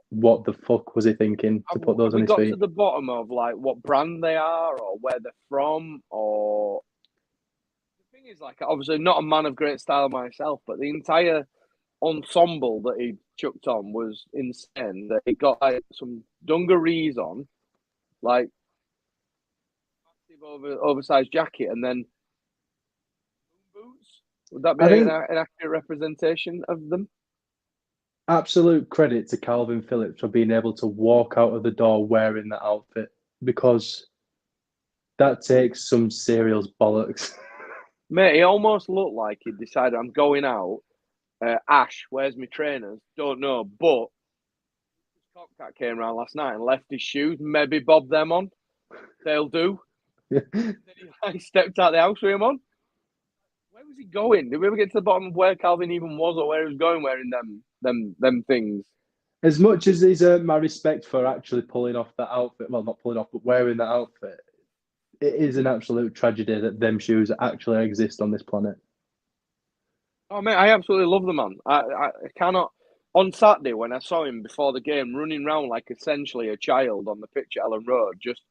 what the fuck was he thinking to put those on his feet? Have we got to the bottom of like what brand they are or where they're from? Or the thing is, like, obviously not a man of great style myself, but the entire ensemble that he chucked on was insane. That he got like some dungarees on, like massive oversized jacket, and then boots. Would that be an accurate representation of them? Absolute credit to Calvin Phillips for being able to walk out of the door wearing that outfit, because that takes some serious bollocks. Mate, he almost looked like he decided, I'm going out. Ash, where's my trainers? Don't know, but Cockcat came around last night and left his shoes. Maybe bob them on. They'll do. Then he stepped out the house with him on. Where was he going? Did we ever get to the bottom of where Calvin even was or where he was going wearing them things? As much as he's earned my respect for actually pulling off that outfit, well, not pulling off, but wearing that outfit, it is an absolute tragedy that them shoes actually exist on this planet. Oh, mate, I absolutely love the man. I cannot... On Saturday, when I saw him before the game, running around like essentially a child on the pitch at Ellen Road, just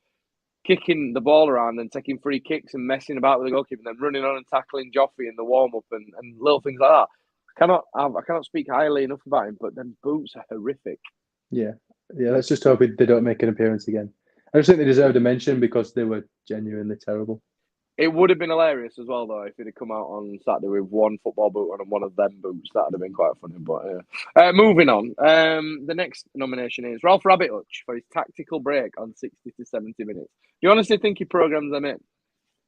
kicking the ball around and taking free kicks and messing about with the goalkeeper, and then running on and tackling Joffrey in the warm-up and little things like that. I cannot speak highly enough about him, but them boots are horrific. Yeah, let's just hope they don't make an appearance again. I just think they deserved a mention because they were genuinely terrible. It would have been hilarious as well, though, if he'd have come out on Saturday with one football boot on and one of them boots. That would have been quite funny. But moving on, the next nomination is Ralph Rabbit-Hutch for his tactical break on 60 to 70 minutes. Do you honestly think he programmes them in?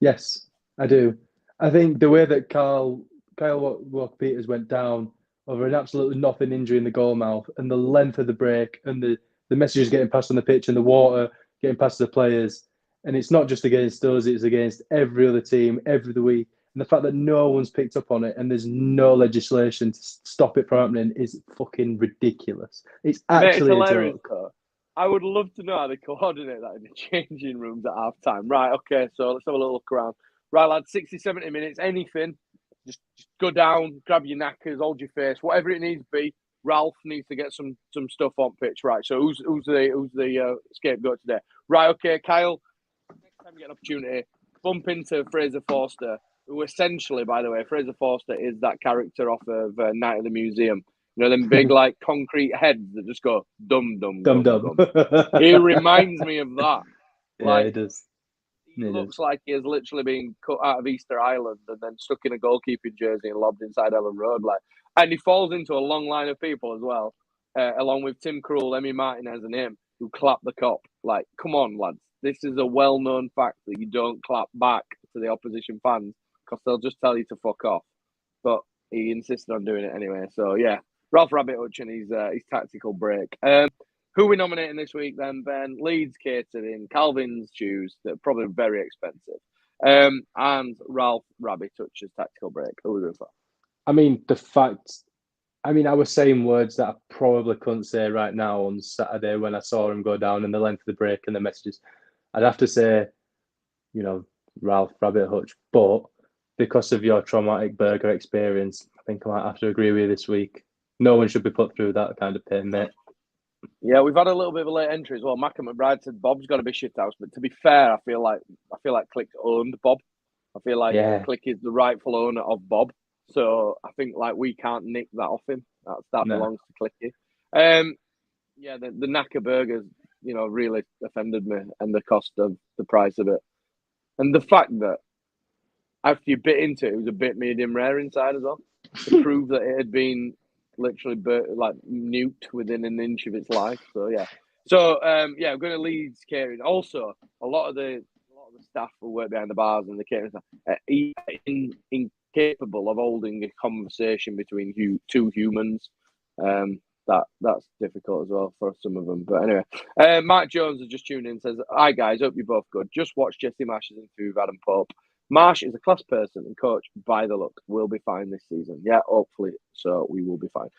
Yes, I do. I think the way that Kyle Walker-Peters went down over an absolutely nothing injury in the goal mouth, and the length of the break, and the messages getting passed on the pitch, and the water getting passed to the players. And it's not just against us, it's against every other team, every week. And the fact that no one's picked up on it and there's no legislation to stop it from happening is fucking ridiculous. It's actually hilarious, though. I would love to know how they coordinate that in the changing rooms at half time. Right, okay, so let's have a little look around. Right, lads, 60, 70 minutes, anything. Just go down, grab your knackers, hold your face, whatever it needs to be. Ralph needs to get some stuff on pitch. Right, so who's the scapegoat today? Right, okay, Kyle. Next time you get an opportunity, bump into Fraser Forster, who essentially, by the way, Fraser Forster is that character off of Night of the Museum. You know, them big, like, concrete heads that just go dum, dum, dum, dum. He reminds me of that. Like, yeah, it does. He looks like he has literally been cut out of Easter Island and then stuck in a goalkeeping jersey and lobbed inside Ellen Road. Like, and he falls into a long line of people as well, along with Tim Krul, Emmy Martinez and him, who clap the cop. Like, come on, lads. This is a well-known fact that you don't clap back to the opposition fans because they'll just tell you to fuck off. But he insisted on doing it anyway. So, yeah, Ralph Rabbit-Hutch and his tactical break. Who are we nominating this week then, Ben? Leeds catering, Calvin's shoes, that are probably very expensive, and Ralph Rabbit-Hutch's tactical break. Who are we going for? I mean, I was saying words that I probably couldn't say right now on Saturday when I saw him go down and the length of the break and the messages. I'd have to say, Ralph Rabbit-Hutch, but because of your traumatic burger experience, I think I might have to agree with you this week. No one should be put through that kind of pain, mate. Yeah, we've had a little bit of a late entry as well. Mac and McBride said Bob's got to be Shithouse, but to be fair, I feel like Click owned Bob. I feel like Click is the rightful owner of Bob, so I think like we can't nick that off him. That belongs to Clicky. The Knacker burgers, really offended me, and the cost of the price of it, and the fact that after you bit into it, it was a bit medium rare inside as well, to prove that it had been literally nuked within an inch of its life. So I'm going to Leeds catering. Also, a lot of the staff who work behind the bars and the catering staff are incapable of holding a conversation between two humans. That's difficult as well for some of them. But anyway, Mark Jones has just tuned in and says, "Hi guys, hope you're both good. Just watched Jesse Marsch's interview with Adam Pope. Marsch is a class person and coach by the look. We'll be fine this season. Yeah, hopefully so. We will be fine.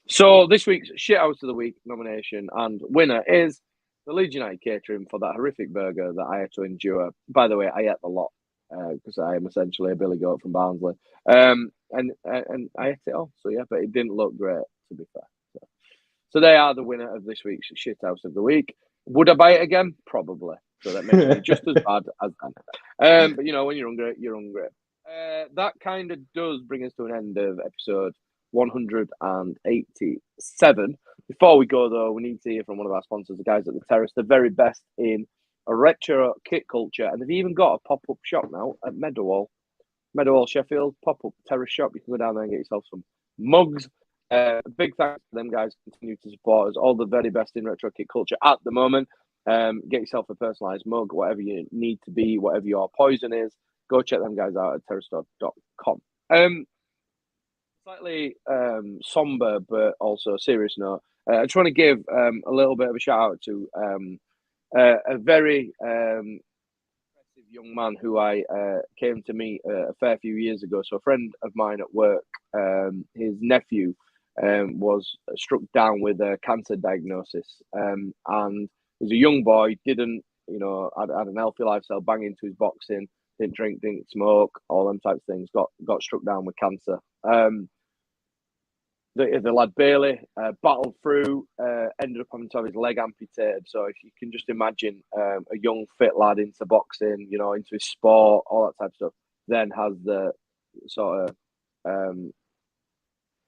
So this week's Shithouse of the Week nomination and winner is the Leeds United catering for that horrific burger that I had to endure. By the way, I ate a lot because I am essentially a billy goat from Barnsley. And I ate it all. So yeah, but it didn't look great, to be fair. So they are the winner of this week's Shithouse of the Week. Would I buy it again? Probably. So that makes me just as bad as them. But you know, when you're hungry, you're hungry. That kind of does bring us to an end of episode 187. Before we go, though, we need to hear from one of our sponsors, the guys at the Terrace, the very best in a retro kit culture. And they've even got a pop-up shop now at Meadowhall, Sheffield, pop-up terrace shop. You can go down there and get yourself some mugs. Big thanks to them guys. Continue to support us. All the very best in retro kit culture at the moment. Get yourself a personalised mug, whatever you need to be, whatever your poison is. Go check them guys out at terracestore.com. Slightly somber, but also serious note. I just want to give a little bit of a shout out to a very impressive young man who I came to meet a fair few years ago. So a friend of mine at work, his nephew was struck down with a cancer diagnosis, and he's a young boy. Didn't had an healthy lifestyle, bang into his boxing. Didn't drink, didn't smoke, all them types of things. Got struck down with cancer. The lad Bailey battled through, ended up having to have his leg amputated. So if you can just imagine a young fit lad into boxing, into his sport, all that type of stuff, then has the sort of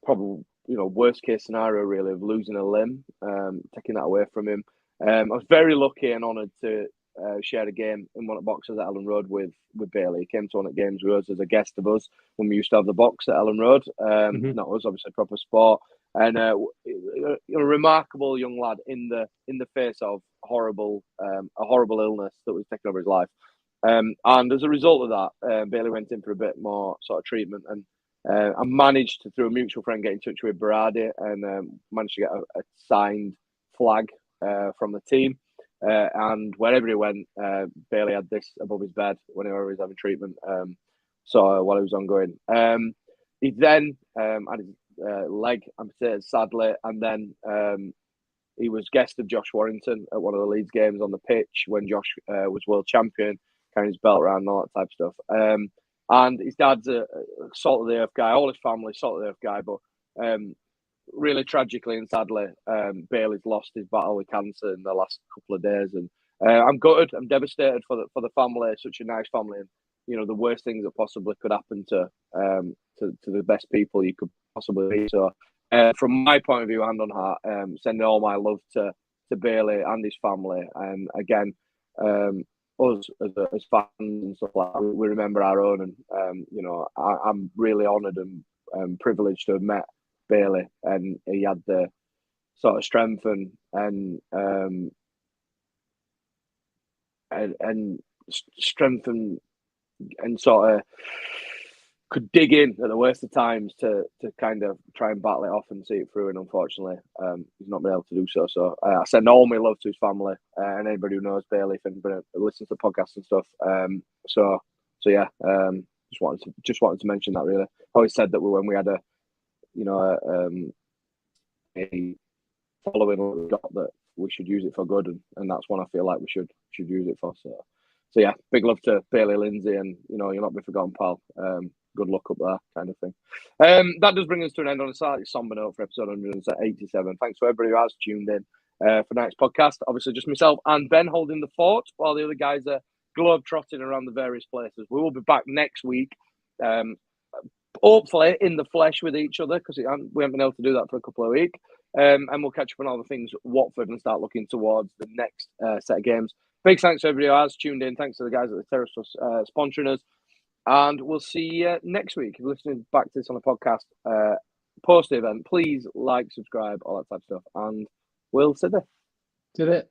probably worst case scenario really of losing a limb, taking that away from him. I was very lucky and honoured to share a game in one of the boxes at Ellen Road with Bailey. He came to one of the games with us as a guest of us when we used to have the box at Ellen Road. That was obviously proper sport, and a remarkable young lad in the face of a horrible illness that was taking over his life. And as a result of that, Bailey went in for a bit more sort of treatment, and I managed to, through a mutual friend, get in touch with Berardi and managed to get a signed flag from the team. And wherever he went, Bailey had this above his bed whenever he was having treatment. So while he was ongoing, he then had his leg amputated, sadly, and then he was guest of Josh Warrington at one of the Leeds games on the pitch when Josh was world champion, carrying his belt around and all that type of stuff. And his dad's a salt of the earth guy, all his family salt of the earth guy, but really tragically and sadly, Bailey's lost his battle with cancer in the last couple of days, and I'm gutted. I'm devastated for the family. Such a nice family, and the worst things that possibly could happen to the best people you could possibly be. So, from my point of view, hand on heart, sending all my love to Bailey and his family, and again, us as fans and stuff like that, we remember our own, and I'm really honoured and privileged to have met Bailey, and he had the sort of strength and strength and sort of could dig in at the worst of times to kind of try and battle it off and see it through. And unfortunately, he's not been able to do so. So I send all my love to his family and anybody who knows Bailey, if anybody listens to podcasts and stuff. So yeah, just wanted to mention that. Really, I always said that when we had a following we got, that we should use it for good, and that's one I feel like we should use it for. So yeah, big love to Bailey Lindsay, and you'll not be forgotten, pal. Good luck up there, kind of thing. That does bring us to an end on a slightly somber note for episode 187. Thanks to everybody who has tuned in for tonight's podcast. Obviously, just myself and Ben holding the fort while the other guys are globe trotting around the various places. We will be back next week. Hopefully in the flesh with each other, because we haven't been able to do that for a couple of weeks. And we'll catch up on all the things Watford and start looking towards the next set of games. Big thanks to everybody who has tuned in. Thanks to the guys at the Terrace for sponsoring us. And we'll see you next week. If you're listening back to this on a podcast post the event, please like, subscribe, all that type of stuff. And we'll see you there. Did it.